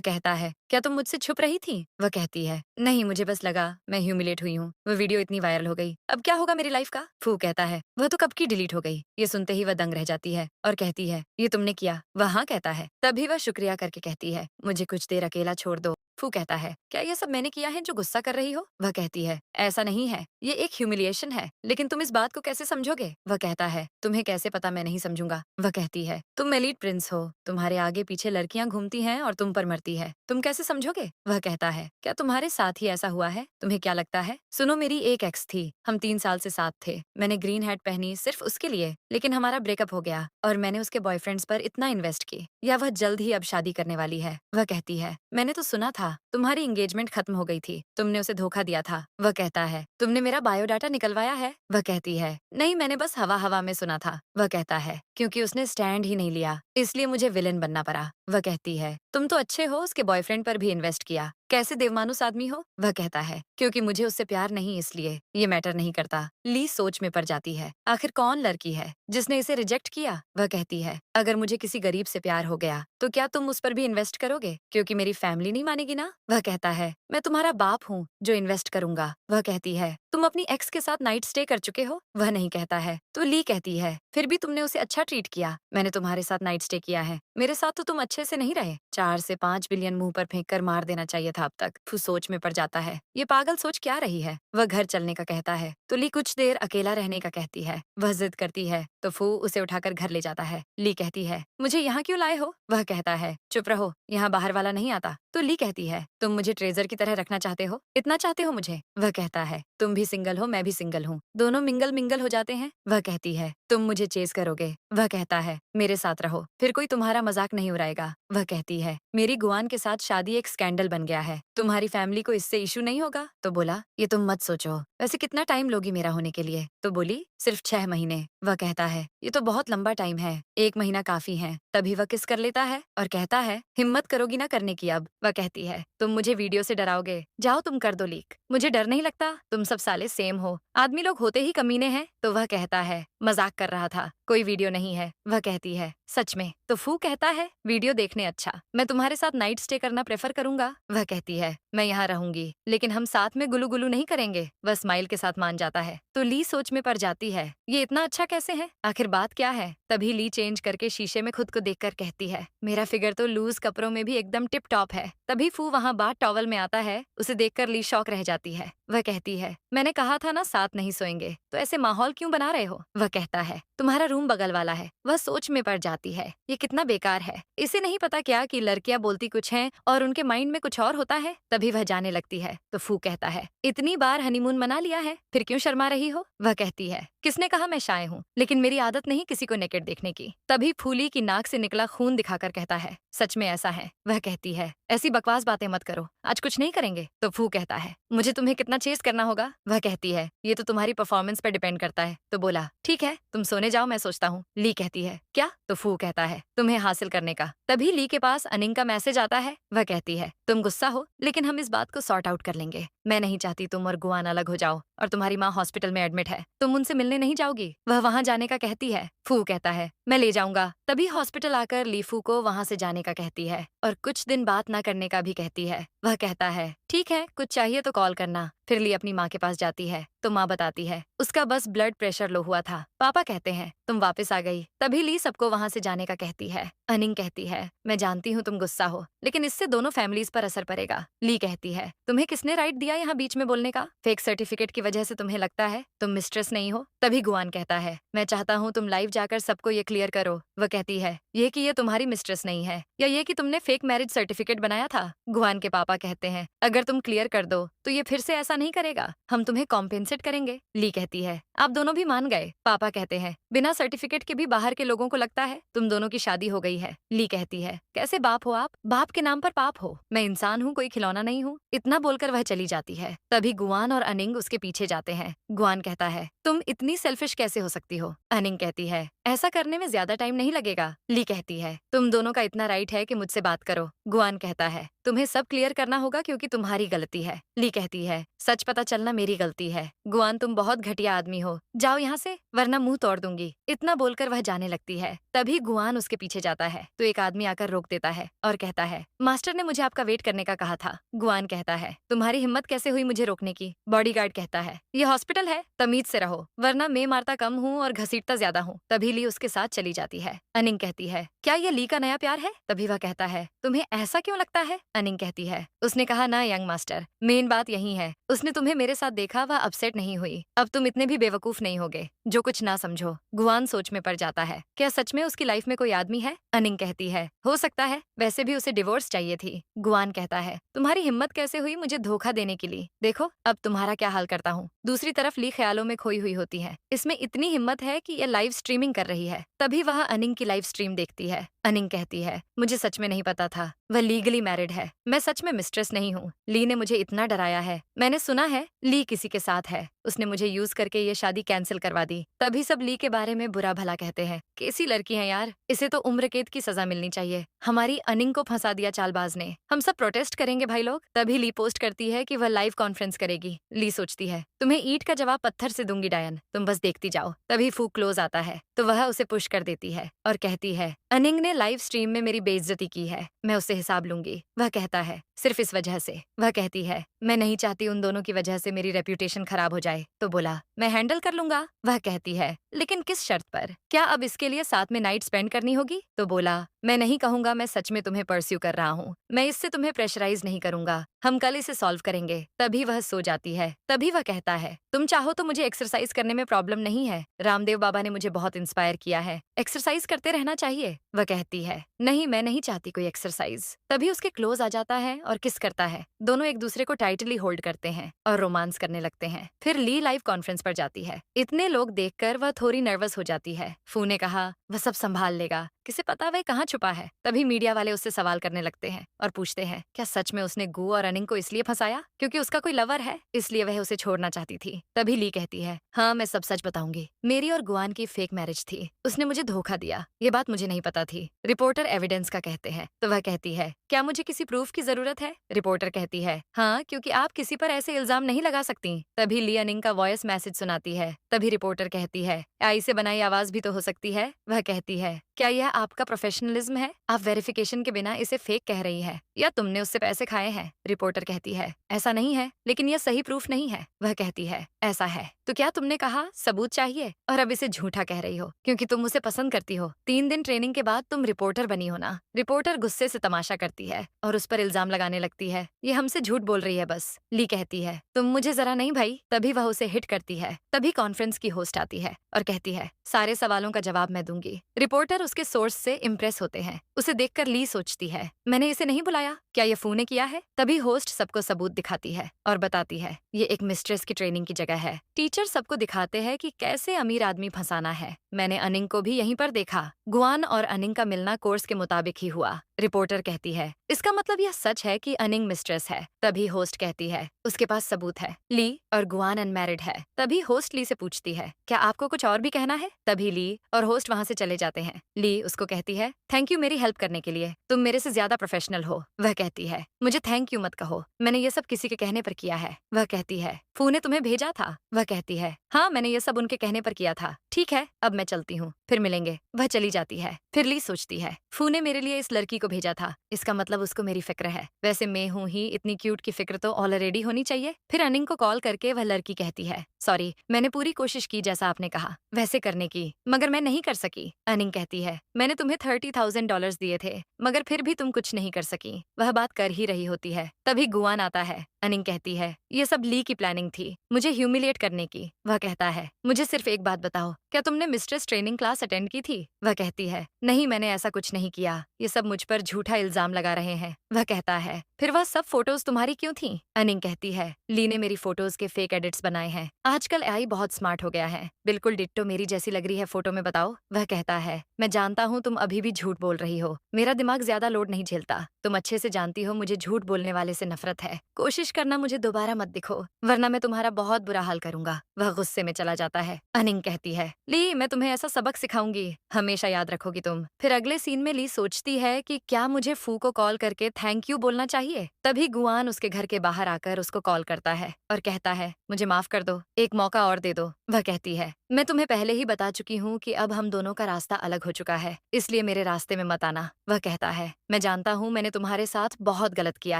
[SPEAKER 1] कहता है क्या तुम मुझसे छुप रही थी? वह कहती है नहीं, मुझे बस लगा मैं ह्यूमिलेट हुई हूँ। वह वीडियो इतनी वायरल हो गई, अब क्या होगा मेरी लाइफ का? फू कहता है वह तो कब की डिलीट हो गई। ये सुनते ही वह दंग रह जाती है और कहती है ये तुमने किया? वह हाँ कहता है। तभी वह शुक्रिया करके कहती है मुझे कुछ देर अकेला छोड़ दो। फू कहता है क्या ये सब मैंने किया है जो गुस्सा कर रही हो? वह कहती है ऐसा नहीं है, ये एक ह्यूमिलिएशन है, लेकिन तुम इस बात को कैसे समझोगे? वह कहता है तुम्हें कैसे पता मैं नहीं समझूंगा? वह कहती है तुम एलीट प्रिंस हो, तुम्हारे आगे पीछे लड़कियां घूमती हैं और तुम पर मरती है, तुम कैसे समझोगे? वह कहता है क्या तुम्हारे साथ ही ऐसा हुआ है? तुम्हें क्या लगता है? सुनो, मेरी एक एक्स थी, हम 3 साल से साथ थे। मैंने ग्रीन हैट पहनी सिर्फ उसके लिए, लेकिन हमारा ब्रेकअप हो गया और मैंने उसके बॉयफ्रेंड्स पर इतना इन्वेस्ट की, या वह जल्द ही अब शादी करने वाली है। वह कहती है मैंने तो सुना था तुम्हारी एंगेजमेंट खत्म हो गई थी, तुमने उसे धोखा दिया था। वह कहता है तुमने मेरा बायोडाटा निकलवाया है? वह कहती है नहीं, मैंने बस हवा हवा में सुना था। वह कहता है क्योंकि उसने स्टैंड ही नहीं लिया, इसलिए मुझे विलेन बनना पड़ा। वह कहती है तुम तो अच्छे हो, उसके बॉयफ्रेंड पर भी इन्वेस्ट किया, कैसे देवमानुस आदमी हो? वह कहता है क्योंकि मुझे उससे प्यार नहीं, इसलिए ये मैटर नहीं करता। ली सोच में पड़ जाती है, आखिर कौन लड़की है जिसने इसे रिजेक्ट किया? वह कहती है अगर मुझे किसी गरीब से प्यार हो गया तो क्या तुम उस पर भी इन्वेस्ट करोगे, क्योंकि मेरी फैमिली नहीं मानेगी ना? वह कहता है मैं तुम्हारा बाप हूँ जो इन्वेस्ट करूंगा। वह कहती है तुम अपनी एक्स के साथ नाइट स्टे कर चुके हो? वह नहीं कहता है। तो ली कहती है फिर भी तुमने उसे अच्छा ट्रीट किया, मैंने तुम्हारे साथ नाइट स्टे किया है, मेरे साथ तो तुम अच्छे से नहीं रहे। 4 से 5 बिलियन मुंह पर फेंक कर मार देना चाहिए था अब तक। फू सोच में पड़ जाता है, ये पागल सोच क्या रही है? वह घर चलने का कहता है तो ली कुछ देर अकेला रहने का कहती है। वह जिद करती है तो फू उसे उठाकर घर ले जाता है। ली कहती है मुझे यहाँ क्यों लाए हो? वह कहता है चुप रहो, यहाँ बाहर वाला नहीं आता। तो ली कहती है तुम मुझे ट्रेजर की तरह रखना चाहते हो, इतना चाहते हो मुझे? वह कहता है तुम भी सिंगल हो, मैं भी सिंगल हूँ, दोनों मिंगल मिंगल हो जाते हैं। वह कहती है तुम मुझे चेज करोगे? वह कहता है मेरे साथ रहो, फिर कोई तुम्हारा मजाक नहीं उड़ाएगा। वह कहती है मेरी गुआन के साथ शादी एक स्कैंडल बन गया है, तुम्हारी फैमिली को इससे इशू नहीं होगा? तो बोला ये तुम मत सोचो, वैसे कितना टाइम लोगी मेरा होने के लिए? तो बोली सिर्फ 6 महीने। वह कहता है ये तो बहुत लंबा टाइम है, 1 महीना काफी है। तभी वह किस कर लेता है और कहता है हिम्मत करोगी ना करने की अब? वह कहती है तुम मुझे वीडियो से डराओगे, जाओ तुम कर दो लीक, मुझे डर नहीं लगता, तुम सब साले सेम हो, आदमी लोग होते ही कमीने हैं। तो वह कहता है मजाक कर रहा था, कोई वीडियो नहीं है। वह कहती है सच में? तो फू कहता है वीडियो देखने अच्छा, मैं तुम्हारे साथ नाइट स्टे करना प्रेफर करूंगा। वह कहती है मैं यहाँ रहूंगी, लेकिन हम साथ में गुलू गुलू नहीं करेंगे। वह स्माइल के साथ मान जाता है। तो ली सोच में पड़ जाती है ये इतना अच्छा कैसे है, आखिर बात क्या है? तभी ली चेंज करके शीशे में खुद को देखकर कहती है मेरा फिगर तो लूज कपड़ों में भी एकदम टिप टॉप है। तभी फू वहाँ बाथ टॉवल में आता है, उसे देखकर ली शॉक रह जाती है। वह कहती है मैंने कहा था ना साथ नहीं सोएंगे, तो ऐसे माहौल क्यों बना रहे हो? वह कहता है तुम्हारा रूम बगल वाला है। वह सोच में पड़ जाती है ये कितना बेकार है, इसे नहीं पता क्या कि लड़कियां बोलती कुछ हैं और उनके माइंड में कुछ और होता है। तभी वह जाने लगती है तो फू कहता है इतनी बार हनीमून मना लिया है, फिर क्यों शर्मा रही हो? वह कहती है किसने कहा मैं शाय हूँ, लेकिन मेरी आदत नहीं किसी को नेकेड देखने की। तभी फूली की नाक से निकला खून दिखाकर कहता है सच में ऐसा है? वह कहती है ऐसी बकवास बातें मत करो, आज कुछ नहीं करेंगे। तो फू कहता है मुझे तुम्हें कितना चेस करना होगा? वह कहती है ये तो तुम्हारी परफॉर्मेंस पर डिपेंड करता है। तो बोला ठीक है तुम सोने जाओ, मैं सोचता हूँ। ली कहती है क्या? तो फू कहता है तुम्हें हासिल करने का। तभी ली के पास अनिंग का मैसेज आता है। वह कहती है तुम गुस्सा हो, लेकिन हम इस बात को सॉर्ट आउट कर लेंगे। मैं नहीं चाहती तुम और गुआन अलग हो जाओ, और तुम्हारी माँ हॉस्पिटल में एडमिट है, तुम उनसे मिलने नहीं जाओगी? वह वहाँ जाने का कहती है। फू कहता है मैं ले जाऊंगा। तभी हॉस्पिटल आकर ली फू को वहाँ से जाने का कहती है और कुछ दिन बात ना करने का भी कहती है। वह कहता है ठीक है, कुछ चाहिए तो कॉल करना। फिर ली अपनी माँ के पास जाती है तो माँ बताती है उसका बस ब्लड प्रेशर लो हुआ था। पापा कहते हैं तुम वापस आ गई। तभी ली सबको वहाँ से जाने का कहती है। अनिंग कहती है मैं जानती हूँ तुम गुस्सा हो, लेकिन इससे दोनों फैमिलीज पर असर पड़ेगा। ली कहती है तुम्हें किसने राइट दिया यहाँ बीच में बोलने का? फेक सर्टिफिकेट की वजह से तुम्हें लगता है तुम मिस्ट्रेस नहीं हो? तभी गुआन कहता है मैं चाहता हूँ तुम लाइव जाकर सबको ये क्लियर करो। वह कहती है ये कि ये तुम्हारी मिस्ट्रेस नहीं है, या ये कि तुमने फेक मैरिज सर्टिफिकेट बनाया था? गुआन के पापा कहते हैं अगर तुम क्लियर कर दो तो ये फिर से ऐसा ऐसा नहीं करेगा, हम तुम्हें कॉम्पेंसेट करेंगे। ली कहती है आप दोनों भी मान गए। पापा कहते हैं बिना सर्टिफिकेट के भी बाहर के लोगों को लगता है तुम दोनों की शादी हो गई है। ली कहती है कैसे बाप हो आप, बाप के नाम पर पाप हो, मैं इंसान हूँ कोई खिलौना नहीं हूँ। इतना बोलकर वह चली जाती है। तभी गुआन और अनिंग उसके पीछे जाते हैं। गुआन कहता है तुम इतनी सेल्फिश कैसे हो सकती हो। अनिंग कहती है ऐसा करने में ज्यादा टाइम नहीं लगेगा। ली कहती है तुम दोनों का इतना राइट है कि मुझसे बात करो। गुआन कहता है तुम्हें सब क्लियर करना होगा क्योंकि तुम्हारी गलती है। ली कहती है सच पता चलना मेरी गलती है। गुआन तुम बहुत घटिया आदमी हो, जाओ यहाँ से वरना मुंह तोड़ दूंगी। इतना बोलकर वह जाने लगती है। तभी गुआन उसके पीछे जाता है तो एक आदमी आकर रोक देता है और कहता है मास्टर ने मुझे आपका वेट करने का कहा था। गुआन कहता है तुम्हारी हिम्मत कैसे हुई मुझे रोकने की। बॉडीगार्ड कहता है यह हॉस्पिटल है, तमीज से रहो वरना मैं मारता कम हूँ और घसीटता ज्यादा हूँ। तभी ली उसके साथ चली जाती है। अनिंग कहती है क्या ये ली का नया प्यार है। तभी वह कहता है तुम्हें ऐसा क्यों लगता है। अनिंग कहती है उसने कहा ना यंग मास्टर, मेन बात यही है उसने तुम्हें मेरे साथ देखा, वह अपसेट नहीं हुई। अब तुम इतने भी बेवकूफ नहीं होगे जो कुछ ना समझो। गुआन सोच में पड़ जाता है क्या सच में उसकी लाइफ में कोई आदमी है। अनिंग कहती है हो सकता है, वैसे भी उसे डिवोर्स चाहिए थी। गुआन कहता है तुम्हारी हिम्मत कैसे हुई मुझे धोखा देने के लिए, देखो अब तुम्हारा क्या हाल करता हूँ। दूसरी तरफ ली ख्यालों में खोई हुई होती है। इसमें इतनी हिम्मत है कि यह लाइव स्ट्रीमिंग कर रही है। तभी वह अनिंग की लाइव स्ट्रीम देखती है। अनिंग कहती है मुझे सच में नहीं पता था वह लीगली मैरिड है, मैं सच में मिस्ट्रेस नहीं हूँ। ली ने मुझे इतना डराया है, मैंने सुना है ली किसी के साथ है, उसने मुझे यूज करके ये शादी कैंसिल करवा दी। तभी सब ली के बारे में बुरा भला कहते हैं, कैसी लड़की है यार, इसे तो उम्र कैद की सजा मिलनी चाहिए। हमारी अनिंग को फंसा दिया चालबाज ने, हम सब प्रोटेस्ट करेंगे भाई लोग। तभी ली पोस्ट करती है कि वह लाइव कॉन्फ्रेंस करेगी। ली सोचती है तुम्हें ईंट का जवाब पत्थर से दूंगी डायन, तुम बस देखती जाओ। तभी फू क्लोज आता है तो वह उसे पुश कर देती है और कहती है अनिंग ने लाइव स्ट्रीम में मेरी बेइज्जती की है, मैं उससे हिसाब लूंगी। वह कहता है सिर्फ इस वजह से। वह कहती है मैं नहीं चाहती उन दोनों की वजह से मेरी रेप्यूटेशन खराब हो जाए। तो बोला मैं हैंडल कर लूंगा। वह कहती है लेकिन किस शर्त पर, क्या अब इसके लिए साथ में नाइट स्पेंड करनी होगी। तो बोला मैं नहीं कहूंगा मैं सच में तुम्हें परस्यू कर रहा हूँ, मैं इससे तुम्हें प्रेशराइज नहीं करूंगा, हम कल इसे सॉल्व करेंगे। तभी वह सो जाती है। तभी वह कहता है तुम चाहो तो मुझे एक्सरसाइज करने में प्रॉब्लम नहीं है, रामदेव बाबा ने मुझे बहुत इंस्पायर किया है, एक्सरसाइज करते रहना चाहिए। वह कहती है नहीं मैं नहीं चाहती कोई एक्सरसाइज। तभी उसके क्लोज आ जाता है और किस करता है, दोनों एक दूसरे को टाइटली होल्ड करते हैं और रोमांस करने लगते हैं। फिर ली लाइव कॉन्फ्रेंस पर जाती है। इतने लोग देखकर वह थोड़ी नर्वस हो जाती है। फू ने कहा वह सब संभाल लेगा, किसे पता वह कहाँ छुपा है। तभी मीडिया वाले उससे सवाल करने लगते हैं और पूछते हैं क्या सच में उसने गु और अनिंग को इसलिए फंसाया क्योंकि उसका कोई लवर है, इसलिए वह उसे छोड़ना चाहती थी। तभी ली कहती है हाँ मैं सब सच बताऊंगी, मेरी और गुआन की फेक मैरिज थी, उसने मुझे धोखा दिया, ये बात मुझे नहीं पता थी। रिपोर्टर एविडेंस का कहते हैं। तो वह कहती है क्या मुझे किसी प्रूफ की जरूरत है। रिपोर्टर कहती है हाँ क्योंकि आप किसी पर ऐसे इल्जाम नहीं लगा सकती। तभी ली अनिंग का वॉइस मैसेज सुनाती है। तभी रिपोर्टर कहती है आई से बनाई आवाज भी तो हो सकती है। वह कहती है क्या यह आपका प्रोफेशनलिज्म है, आप वेरिफिकेशन के बिना इसे फेक कह रही है या तुमने उससे पैसे खाए हैं। रिपोर्टर कहती है ऐसा नहीं है, लेकिन यह सही प्रूफ नहीं है। वह कहती है ऐसा है तो क्या तुमने कहा सबूत चाहिए और अब इसे झूठा कह रही हो क्योंकि तुम उसे पसंद करती हो। 3 दिन ट्रेनिंग के बाद तुम रिपोर्टर बनी हो ना। रिपोर्टर गुस्से से तमाशा करती है और उस पर इल्जाम लगाने लगती है ये हमसे झूठ बोल रही है बस। ली कहती है तुम मुझे जरा नहीं भाई। तभी वह उसे हिट करती है। तभी कॉन्फ्रेंस की होस्ट आती है और कहती है सारे सवालों का जवाब मैं दूंगी। रिपोर्टर उसके सोर्स से इम्प्रेस होते हैं। उसे देखकर ली सोचती है मैंने इसे नहीं बुलाया, क्या ये फू ने किया है। तभी होस्ट सबको सबूत दिखाती है और बताती है ये एक मिस्ट्रेस की ट्रेनिंग की जगह है। टीचर सबको दिखाते हैं कि कैसे अमीर आदमी फंसाना है। मैंने अनिंग को भी यहीं पर देखा, गुआन और अनिंग का मिलना कोर्स के मुताबिक ही हुआ। रिपोर्टर कहती है इसका मतलब यह सच है कि अनिंग मिस्ट्रेस है। तभी होस्ट कहती है उसके पास सबूत है, ली और गुआन अनमैरिड है। तभी होस्ट ली से पूछती है क्या आपको कुछ और भी कहना है। तभी ली और होस्ट वहाँ से चले जाते हैं। ली उसको कहती है थैंक यू मेरी हेल्प करने के लिए, तुम मेरे से ज्यादा प्रोफेशनल हो। वह कहती है मुझे थैंक यू मत कहो, मैंने ये सब किसी के कहने पर किया है। वह कहती है फू ने तुम्हें भेजा था। वह कहती है हाँ मैंने ये सब उनके कहने पर किया था। ठीक है अब मैं चलती हूँ, फिर मिलेंगे। वह चली जाती है। फिर ली सोचती है फू ने मेरे लिए इस लड़की को भेजा था, इसका मतलब उसको मेरी फिक्र है। वैसे मैं हूँ ही, इतनी क्यूट की फिक्र तो ऑलरेडी होनी चाहिए। फिर अनिंग को कॉल करके वह लड़की कहती है सॉरी मैंने पूरी कोशिश की जैसा आपने कहा वैसे करने की, मगर मैं नहीं कर सकी। अनिंग कहती है मैंने तुम्हें $30,000 दिए थे मगर फिर भी तुम कुछ नहीं कर सकी। वह बात कर ही रही होती है। तभी गुआन आता है। अनिंग कहती है ये सब ली की प्लानिंग थी मुझे ह्यूमिलिएट करने की। वह कहता है मुझे सिर्फ एक बात बताओ, क्या तुमने मिस्ट्रेस ट्रेनिंग क्लास अटेंड की थी? वह कहती है, नहीं मैंने ऐसा कुछ नहीं किया, ये सब मुझ पर झूठा इल्जाम लगा रहे हैं। वह कहता है, फिर वह सब फोटोज तुम्हारी क्यों थी? अनिंग कहती है, ली ने मेरी फोटोज के फेक एडिट्स बनाए हैं। आजकल एआई बहुत स्मार्ट हो गया है, बिल्कुल डिट्टो मेरी जैसी लग रही है फोटो में, बताओ। वह कहता है, मैं जानता हूँ तुम अभी भी झूठ बोल रही हो, मेरा दिमाग ज्यादा लोड नहीं झेलता। तुम अच्छे से जानती हो मुझे झूठ बोलने वाले से नफरत है। कोशिश करना मुझे दोबारा मत दिखो, वरना मैं तुम्हारा बहुत बुरा हाल करूंगा। वह गुस्से में चला जाता है। अनिंग कहती है, ली मैं तुम्हें ऐसा सबक सिखाऊंगी, हमेशा याद रखोगी तुम। फिर अगले सीन में ली सोचती है कि क्या मुझे फू को कॉल करके थैंक यू बोलना चाहिए। तभी गुआन उसके घर के बाहर आकर उसको कॉल करता है और कहता है, मुझे माफ कर दो, एक मौका और दे दो। वह कहती है, मैं तुम्हें पहले ही बता चुकी हूँ कि अब हम दोनों का रास्ता अलग हो चुका है, इसलिए मेरे रास्ते में मत आना। वह कहता है, मैं जानता हूँ मैंने तुम्हारे साथ बहुत गलत किया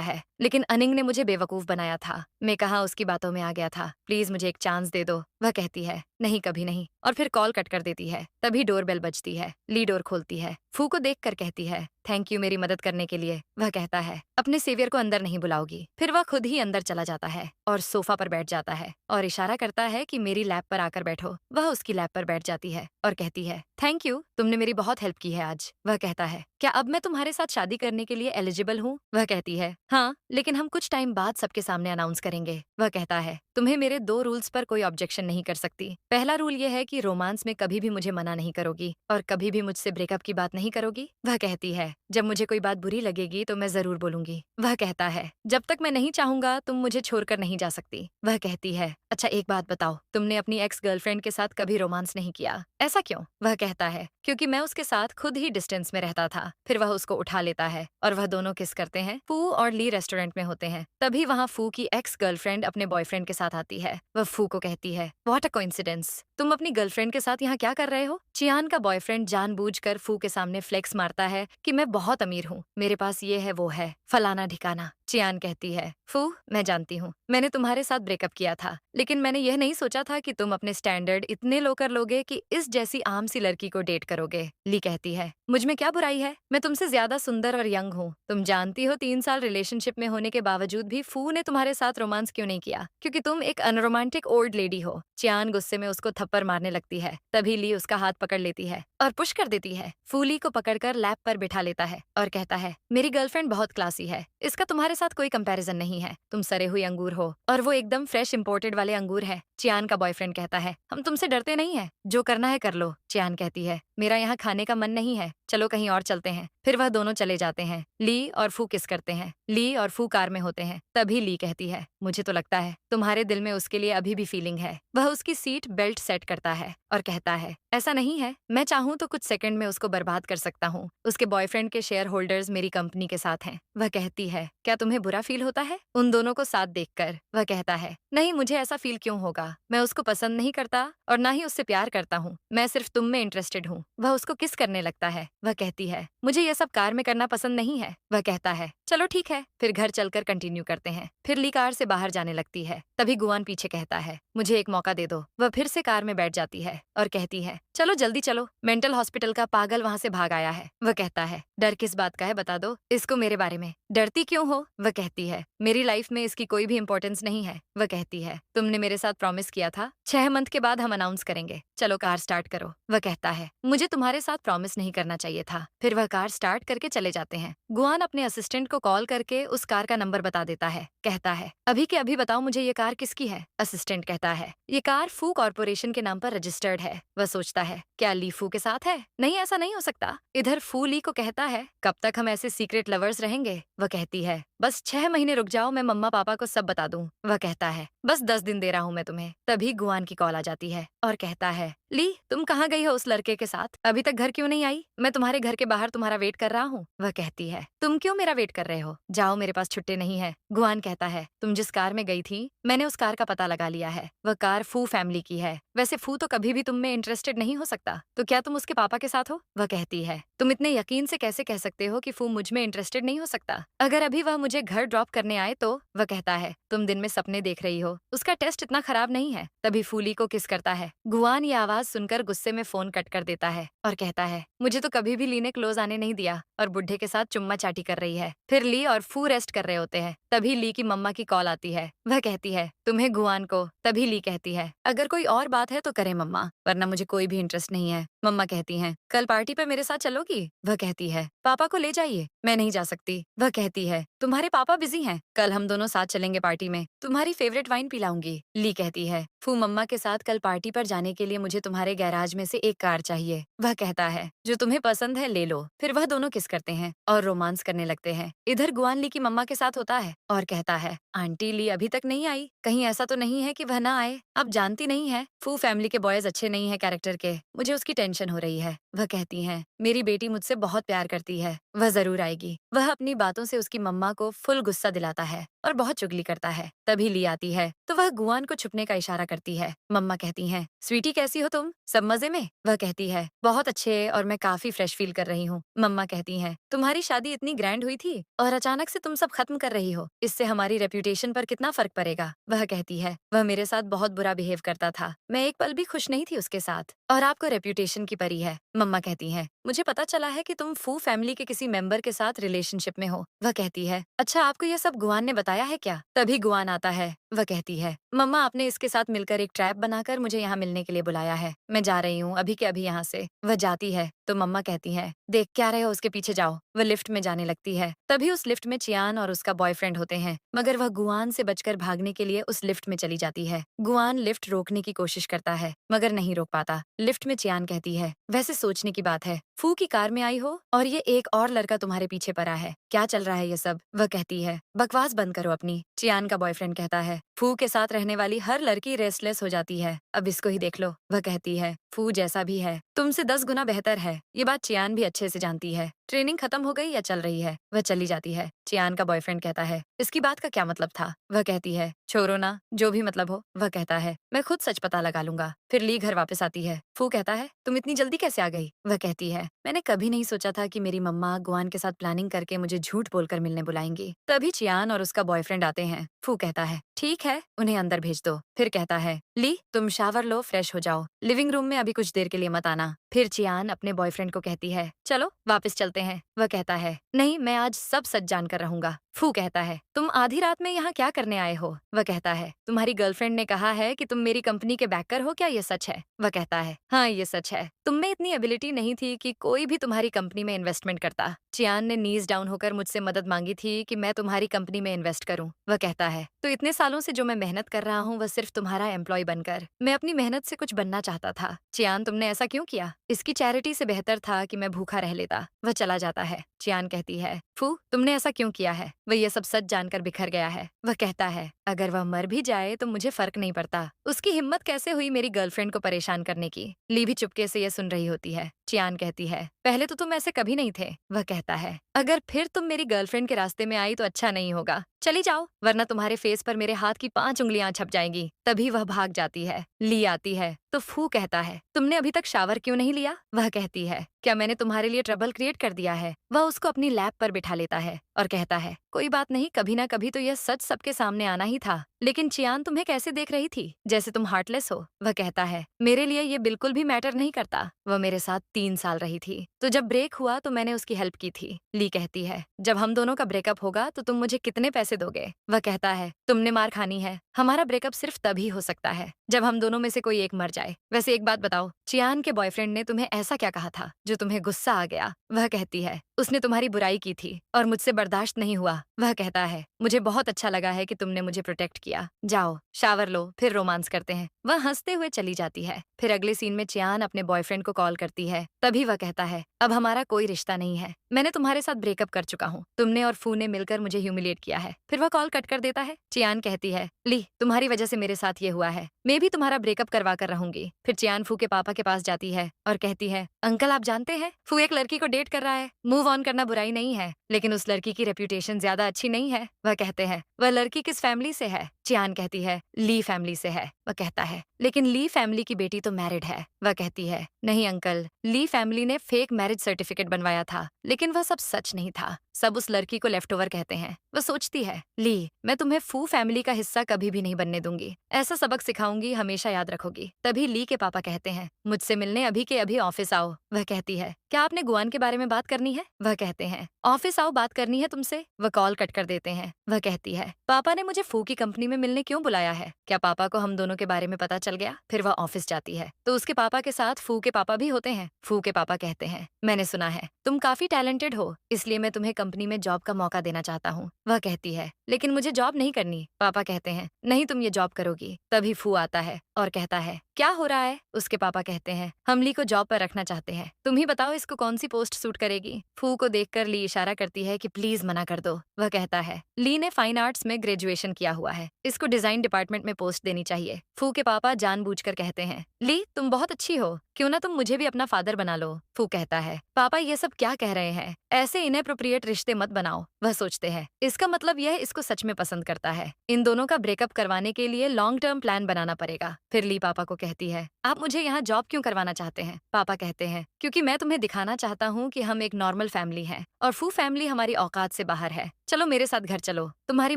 [SPEAKER 1] है, लेकिन अनिंग ने मुझे बेवकूफ बनाया था, मैं कहाँ उसकी बातों में आ गया था, प्लीज मुझे एक चांस दे दो। वह कहती है, नहीं कभी नहीं, और फिर कॉल कट कर देती है। तभी डोरबेल बजती है। ली डोर खोलती है, फू को देख कर कहती है, थैंक यू मेरी मदद करने के लिए। वह कहता है, अपने सेवियर को अंदर नहीं बुलाओगी। फिर वह खुद ही अंदर चला जाता है और सोफा पर बैठ जाता है और इशारा करता है कि मेरी लैप पर आकर बैठो। वह उसकी लैप पर बैठ जाती है और कहती है, थैंक यू, तुमने मेरी बहुत हेल्प की है आज। वह कहता है, क्या अब मैं तुम्हारे साथ शादी करने के लिए एलिजिबल हूँ? वह कहती है, हाँ, लेकिन हम कुछ टाइम बाद सबके सामने अनाउंस करेंगे। वह कहता है, तुम्हें मेरे 2 रूल्स पर कोई ऑब्जेक्शन नहीं कर सकती। पहला रूल ये है कि रोमांस में कभी भी मुझे मना नहीं करोगी और कभी भी मुझसे ब्रेकअप की बात नहीं करोगी। वह कहती है, जब मुझे कोई बात बुरी लगेगी तो मैं जरूर बोलूंगी। वह कहता है, जब तक मैं नहीं चाहूंगा तुम मुझे छोड़कर नहीं जा सकती। वह कहती है, अच्छा एक बात बताओ, तुमने अपनी एक्स गर्लफ्रेंड के साथ कभी रोमांस नहीं किया, ऐसा क्यों? वह कहता है, क्योंकि मैं उसके साथ खुद ही डिस्टेंस में रहता था। फिर वह उसको उठा लेता है और वह दोनों किस करते हैं। फू और ली रेस्टोरेंट में होते हैं। तभी वहाँ फू की एक्स गर्लफ्रेंड अपने बॉयफ्रेंड के साथ आती है। वह फू को कहती है, व्हाट अ कोइंसिडेंस, तुम अपनी गर्लफ्रेंड के साथ यहाँ क्या कर रहे हो? चियान का बॉयफ्रेंड जानबूझकर फू के सामने फ्लेक्स मारता है कि मैं बहुत अमीर हूँ, मेरे पास ये है वो है, फलाना ठिकाना। चियान कहती है, फू मैं जानती हूँ, मैंने तुम्हारे साथ ब्रेकअप किया था, लेकिन मैंने यह नहीं सोचा था कि तुम अपने स्टैंडर्ड इतने लो कर लोगे कि इस जैसी आम सी लड़की को डेट करोगे। ली कहती है, मुझ में क्या बुराई है, मैं तुमसे ज्यादा सुंदर और यंग हूँ। तुम जानती हो 3 साल रिलेशनशिप में होने के बावजूद भी फू ने तुम्हारे साथ रोमांस क्यों नहीं किया? क्योंकि तुम एक अनरोमांटिक ओल्ड लेडी हो। चियान गुस्से में उसको थप्पड़ मारने लगती है। तभी ली उसका हाथ पकड़ लेती है और पुश कर देती है। फू ली को पकड़कर लैप पर बिठा लेता है और कहता है, मेरी गर्लफ्रेंड बहुत क्लासी है, इसका तुम्हारे साथ कोई कंपैरिजन नहीं है। तुम सरे हुए अंगूर हो और वो एकदम फ्रेश इंपोर्टेड वाले अंगूर है। चियान का बॉयफ्रेंड कहता है, हम तुमसे डरते नहीं है, जो करना है कर लो। चियान कहती है, मेरा यहाँ खाने का मन नहीं है, चलो कहीं और चलते हैं। फिर वह दोनों चले जाते हैं। ली और फू किस करते हैं। ली और फू कार में होते हैं। तभी ली कहती है, मुझे तो लगता है तुम्हारे दिल में उसके लिए अभी भी फीलिंग है। वह उसकी सीट बेल्ट सेट करता है और कहता है, ऐसा नहीं है, मैं चाहूँ तो कुछ सेकंड में उसको बर्बाद कर सकता हूँ। उसके बॉयफ्रेंड के शेयर होल्डर्स मेरी कंपनी के साथ हैं। वह कहती है, क्या तुम्हें बुरा फील होता है उन दोनों को साथ देखकर? वह कहता है, नहीं, मुझे ऐसा फील क्यों होगा, मैं उसको पसंद नहीं करता और ना ही उससे प्यार करता हूँ, मैं सिर्फ तुम में इंटरेस्टेड हूँ। वह उसको किस करने लगता है। वह कहती है, मुझे यह सब कार में करना पसंद नहीं है। वह कहता है, चलो ठीक है, फिर घर चलकर कंटिन्यू करते हैं। फिर ली कार से बाहर जाने लगती है। तभी गुआन पीछे कहता है, मुझे एक मौका दे दो। वह फिर से कार में बैठ जाती है और कहती है, चलो जल्दी चलो, मेंटल हॉस्पिटल का पागल वहाँ से भाग आया है। वह कहता है, डर किस बात का है, बता दो इसको मेरे बारे में, डरती क्यों हो? वह कहती है, मेरी लाइफ में इसकी कोई भी इंपॉर्टेंस नहीं है। वह कहती है, तुमने मेरे साथ प्रॉमिस किया था 6 मंथ के बाद हम अनाउंस करेंगे, चलो कार स्टार्ट करो। वह कहता है, मुझे तुम्हारे साथ प्रॉमिस नहीं करना चाहिए था। फिर वह कार स्टार्ट करके चले जाते हैं। गुआन अपने असिस्टेंट को कॉल करके उस कार का नंबर बता देता है। कहता है, अभी के अभी बताओ मुझे ये कार किसकी है? असिस्टेंट कहता है, ये कार फू कॉर्पोरेशन के नाम पर रजिस्टर्ड है। वह सोचता है, क्या ली फू के साथ है? नहीं, ऐसा नहीं हो सकता। इधर फू ली को कहता है, कब तक हम ऐसे सीक्रेट लवर्स रहेंगे? वह कहती है, बस 6 महीने रुक जाओ, मैं मम्मा पापा को सब बता दूं। वह कहता है, बस 10 दिन दे रहा हूँ मैं तुम्हें। तभी गुआन की कॉल आ जाती है और कहता है, ली तुम कहाँ गई हो उस लड़के के साथ, अभी तक घर क्यों नहीं आई? मैं तुम्हारे घर के बाहर तुम्हारा वेट कर रहा हूँ। वह कहती है, तुम क्यों मेरा वेट कर रहे हो, जाओ मेरे पास छुट्टे नहीं है। गुआन कहता है, तुम जिस कार में गई थी मैंने उस कार का पता लगा लिया है, वह कार फू फैमिली की है। वैसे फू तो कभी भी तुम में इंटरेस्टेड नहीं हो सकता, तो क्या तुम उसके पापा के साथ हो? वह कहती है, तुम इतने यकीन से कैसे कह सकते हो कि फू मुझ में इंटरेस्टेड नहीं हो सकता? अगर अभी वह मुझे घर ड्रॉप करने आए तो? वह कहता है, तुम दिन में सपने देख रही हो, उसका टेस्ट इतना खराब नहीं है। तभी फूली को किस करता है। गुआन ये आवाज सुनकर गुस्से में फोन कट कर देता है और कहता है, मुझे तो कभी भी ली ने क्लोज आने नहीं दिया और बुढ़े के साथ चुम्मा चाटी कर रही है। फिर ली और फू रेस्ट कर रहे होते हैं। तभी ली की मम्मा की कॉल आती है। वह कहती है, तुम्हें गुआन को। तभी ली कहती है, अगर कोई और बात है तो करे मम्मा, वरना मुझे कोई भी इंटरेस्ट नहीं है। मम्मा कहती हैं, कल पार्टी पर मेरे साथ चलोगी? वह कहती है, पापा को ले जाइए, मैं नहीं जा सकती। वह कहती है, तुम्हारे पापा बिजी हैं, कल हम दोनों साथ चलेंगे पार्टी में, तुम्हारी फेवरेट वाइन पिलाऊंगी। ली कहती है, फू मम्मा के साथ कल पार्टी पर जाने के लिए मुझे तुम्हारे गैराज में से एक कार चाहिए। वह कहता है, जो तुम्हें पसंद है ले लो। फिर वह दोनों किस करते हैं और रोमांस करने लगते हैं। इधर गुआन ली की मम्मा के साथ होता है और कहता है, आंटी ली अभी तक नहीं आई, कहीं ऐसा तो नहीं है कि वह ना आए? आप जानती नहीं है, फू फैमिली के बॉयज अच्छे नहीं है कैरेक्टर के, मुझे उसकी टेंशन हो रही है। वह कहती हैं, मेरी बेटी मुझसे बहुत प्यार करती है, वह जरूर आएगी। वह अपनी बातों से उसकी मम्मा को फुल गुस्सा दिलाता है और बहुत चुगली करता है। तभी ली आती है तो वह गुआन को छुपने का इशारा करती है। मम्मा कहती हैं, स्वीटी कैसी हो तुम, सब मजे में? वह कहती है, बहुत अच्छे और मैं काफी फ्रेश फील कर रही हूँ। मम्मा कहती हैं, तुम्हारी शादी इतनी ग्रैंड हुई थी और अचानक से तुम सब खत्म कर रही हो, इससे हमारी रेप्यूटेशन पर कितना फर्क पड़ेगा? वह कहती है, वह मेरे साथ बहुत बुरा बिहेव करता था, मैं एक पल भी खुश नहीं थी उसके साथ, और आपको रेप्यूटेशन की परी है। मम्मा कहती हैं, मुझे पता चला है कि तुम फू फैमिली के किसी मेंबर के साथ रिलेशनशिप में हो। वह कहती है, अच्छा आपको यह सब गुआन ने बताया है क्या? तभी गुआन आता है। वह कहती है, मम्मा आपने इसके साथ मिलकर एक ट्रैप बनाकर मुझे यहाँ मिलने के लिए बुलाया है, मैं जा रही हूँ अभी के अभी यहाँ से। वह जाती है तो मम्मा कहती है, देख क्या रहे हो, उसके पीछे जाओ। वह लिफ्ट में जाने लगती है। तभी उस लिफ्ट में चियान और उसका बॉयफ्रेंड होते हैं, मगर वह गुआन से बचकर भागने के लिए उस लिफ्ट में चली जाती है। गुआन लिफ्ट रोकने की कोशिश करता है मगर नहीं रोक पाता। लिफ्ट में चियान कहती है, वैसे सोचने की बात है, फू की कार में आई हो और ये एक और लड़का तुम्हारे पीछे पड़ा है, क्या चल रहा है ये सब? वह कहती है, बकवास बंद करो अपनी। चियान का बॉयफ्रेंड कहता है, फू के साथ रहने वाली हर लड़की रेस्टलेस हो जाती है, अब इसको ही देख लो। वह कहती है, फू जैसा भी है तुमसे 10 गुना बेहतर है। ये बात चियान भी अच्छे से जानती है। ट्रेनिंग खत्म हो गई या चल रही है? वह चली जाती है। चियान का बॉयफ्रेंड कहता है, इसकी बात का क्या मतलब था? वह कहती है, छोड़ो ना, जो भी मतलब हो। वह कहता है, मैं खुद सच पता लगा लूंगा। फिर ली घर वापस आती है। फू कहता है, तुम इतनी जल्दी कैसे आ गई? वह कहती है, मैंने कभी नहीं सोचा था कि मेरी मम्मा गुआन के साथ प्लानिंग करके मुझे झूठ बोलकर मिलने बुलाएंगी। तभी चियान और उसका बॉयफ्रेंड आते हैं। फू कहता है, ठीक है, उन्हें अंदर भेज दो। फिर कहता है, ली तुम शावर लो, फ्रेश हो जाओ, लिविंग रूम में अभी कुछ देर के लिए मत आना। फिर चियान अपने बॉयफ्रेंड को कहती है, चलो वापस चलते हैं। वह कहता है, नहीं, मैं आज सब सच जान कर रहूंगा। फू कहता है, तुम आधी रात में यहाँ क्या करने आए हो? वह कहता है, तुम्हारी गर्लफ्रेंड ने कहा है कि तुम मेरी कंपनी के बैकर हो, क्या ये सच है? वह कहता है, हाँ ये सच है, तुम में इतनी एबिलिटी नहीं थी कि कोई भी तुम्हारी कंपनी में इन्वेस्टमेंट करता। चियान ने नीज डाउन होकर मुझसे मदद मांगी थी कि मैं तुम्हारी कंपनी में इन्वेस्ट करूं। वह कहता है, तो इतने सालों से जो मैं मेहनत कर रहा हूँ वह सिर्फ तुम्हारा एम्प्लॉय बनकर, मैं अपनी मेहनत से कुछ बनना चाहता था। चियान तुमने ऐसा क्यों किया? इसकी चैरिटी से बेहतर था कि मैं भूखा रह लेता। वह चला जाता है। चियान कहती है, फू तुमने ऐसा क्यों किया है? वह ये सब सच जानकर बिखर गया है। वह कहता है, अगर वह मर भी जाए तो मुझे फर्क नहीं पड़ता। उसकी हिम्मत कैसे हुई मेरी गर्लफ्रेंड को परेशान करने की? ली भी चुपके से ये सुन रही होती है। चियान कहती है, पहले तो तुम ऐसे कभी नहीं थे। वह कहता है, अगर फिर तुम मेरी गर्लफ्रेंड के रास्ते में आई तो अच्छा नहीं होगा, चली जाओ, वरना तुम्हारे फेस पर मेरे हाथ की 5 उंगलियां छप जाएंगी। तभी वह भाग जाती है। ली आती है तो फू कहता है, तुमने अभी तक शावर क्यों नहीं लिया? वह कहती है, क्या मैंने तुम्हारे लिए ट्रबल क्रिएट कर दिया है? वह उसको अपनी लैप पर बिठा लेता है और कहता है, कोई बात नहीं, कभी ना कभी तो यह सच सबके सामने आना ही था। लेकिन चियान तुम्हें कैसे देख रही थी, जैसे तुम हार्टलेस हो? वह कहता है, मेरे लिए ये बिल्कुल भी मैटर नहीं करता। वह मेरे साथ 3 साल रही थी, तो जब ब्रेक हुआ तो मैंने उसकी हेल्प की थी। ली कहती है, जब हम दोनों का ब्रेकअप होगा तो तुम मुझे कितने पैसे दोगे? वह कहता है, तुमने मार खानी है, हमारा ब्रेकअप सिर्फ तभी हो सकता है जब हम दोनों में से कोई एक मर जाए। वैसे एक बात बताओ, चियान के बॉयफ्रेंड ने तुम्हें ऐसा क्या कहा था जो तुम्हें गुस्सा आ गया? वह कहती है, उसने तुम्हारी बुराई की थी और मुझसे बर्दाश्त नहीं हुआ। वह कहता है, मुझे बहुत अच्छा लगा है कि तुमने मुझे प्रोटेक्ट किया, जाओ शावर लो, फिर रोमांस करते हैं। वह हंसते हुए चली जाती है। फिर अगले सीन में चियान अपने बॉयफ्रेंड को कॉल करती है। तभी वह कहता है, अब हमारा कोई रिश्ता नहीं है, मैंने तुम्हारे साथ ब्रेकअप कर चुका हूँ, तुमने और फू ने मिलकर मुझे ह्यूमिलिएट किया है। फिर वह कॉल कट कर देता है। चियान कहती है, ली तुम्हारी वजह से मेरे साथ ये हुआ है, मैं भी तुम्हारा ब्रेकअप करवा कर रहूंगी। फिर चियान फू के पापा के पास जाती है और कहती है, अंकल आप जानते हैं फू एक लड़की को डेट कर रहा है, मूव ऑन करना बुराई नहीं है, लेकिन उस लड़की की रेप्यूटेशन ज्यादा अच्छी नहीं है। वह कहते हैं, वह लड़की किस फैमिली से है? चियान कहती है, ली फैमिली से है। वह कहता है। लेकिन ली फैमिली की बेटी तो मैरिड है। वह कहती है, नहीं अंकल, ली फैमिली ने फेक मैरिज सर्टिफिकेट बनवाया था, लेकिन वह सब सच नहीं था। सब उस लड़की को लेफ्ट ओवर कहते हैं। वह सोचती है, ली, मैं तुम्हें फू फैमिली का हिस्सा कभी भी नहीं बनने दूंगी। ऐसा सबक सिखाऊंगी, हमेशा याद रखोगी। तभी ली के पापा कहते हैं, मुझसे मिलने अभी के अभी ऑफिस आओ। वह कहती है, क्या आपने गुआन के बारे में बात करनी है? वह कहते हैं, ऑफिस आओ, बात करनी है तुमसे। वह कॉल कट कर देते हैं। वह कहती है, पापा ने मुझे फू की कंपनी में मिलने क्यों बुलाया है? क्या पापा को हम दोनों के बारे में पता चल गया? फिर वह ऑफिस जाती है तो उसके पापा के साथ फू के पापा भी होते हैं। फू के पापा कहते हैं, मैंने सुना है तुम काफी टैलेंटेड हो, इसलिए मैं तुम्हें कंपनी में जॉब का मौका देना चाहता हूँ। वह कहती है, लेकिन मुझे जॉब नहीं करनी। पापा कहते हैं, नहीं, तुम ये जॉब करोगी। तभी फू आता है और कहता है, क्या हो रहा है? उसके पापा कहते हैं, हम ली को जॉब पर रखना चाहते हैं, तुम ही बताओ इसको कौन सी पोस्ट सूट करेगी। फू को देखकर ली इशारा करती है कि प्लीज मना कर दो। वह कहता है, ली ने फाइन आर्ट्स में ग्रेजुएशन किया हुआ है, इसको डिजाइन डिपार्टमेंट में पोस्ट देनी चाहिए। फू के पापा जानबूझकर कहते हैं, ली तुम बहुत अच्छी हो, क्यों ना तुम मुझे भी अपना फादर बना लो। फू कहता है, पापा ये सब क्या कह रहे हैं? ऐसे इनएप्रोप्रिएट रिश्ते मत बनाओ। वह सोचते हैं, इसका मतलब यह इसको सच में पसंद करता है। इन दोनों का ब्रेकअप करवाने के लिए लॉन्ग टर्म प्लान बनाना पड़ेगा। फिर ली पापा को कहती है, आप मुझे यहाँ जॉब क्यों करवाना चाहते हैं? पापा कहते हैं, क्योंकि मैं तुम्हें दिखाना चाहता हूँ कि हम एक नॉर्मल फैमिली हैं और फू फैमिली हमारी औकात से बाहर है। चलो मेरे साथ घर चलो, तुम्हारी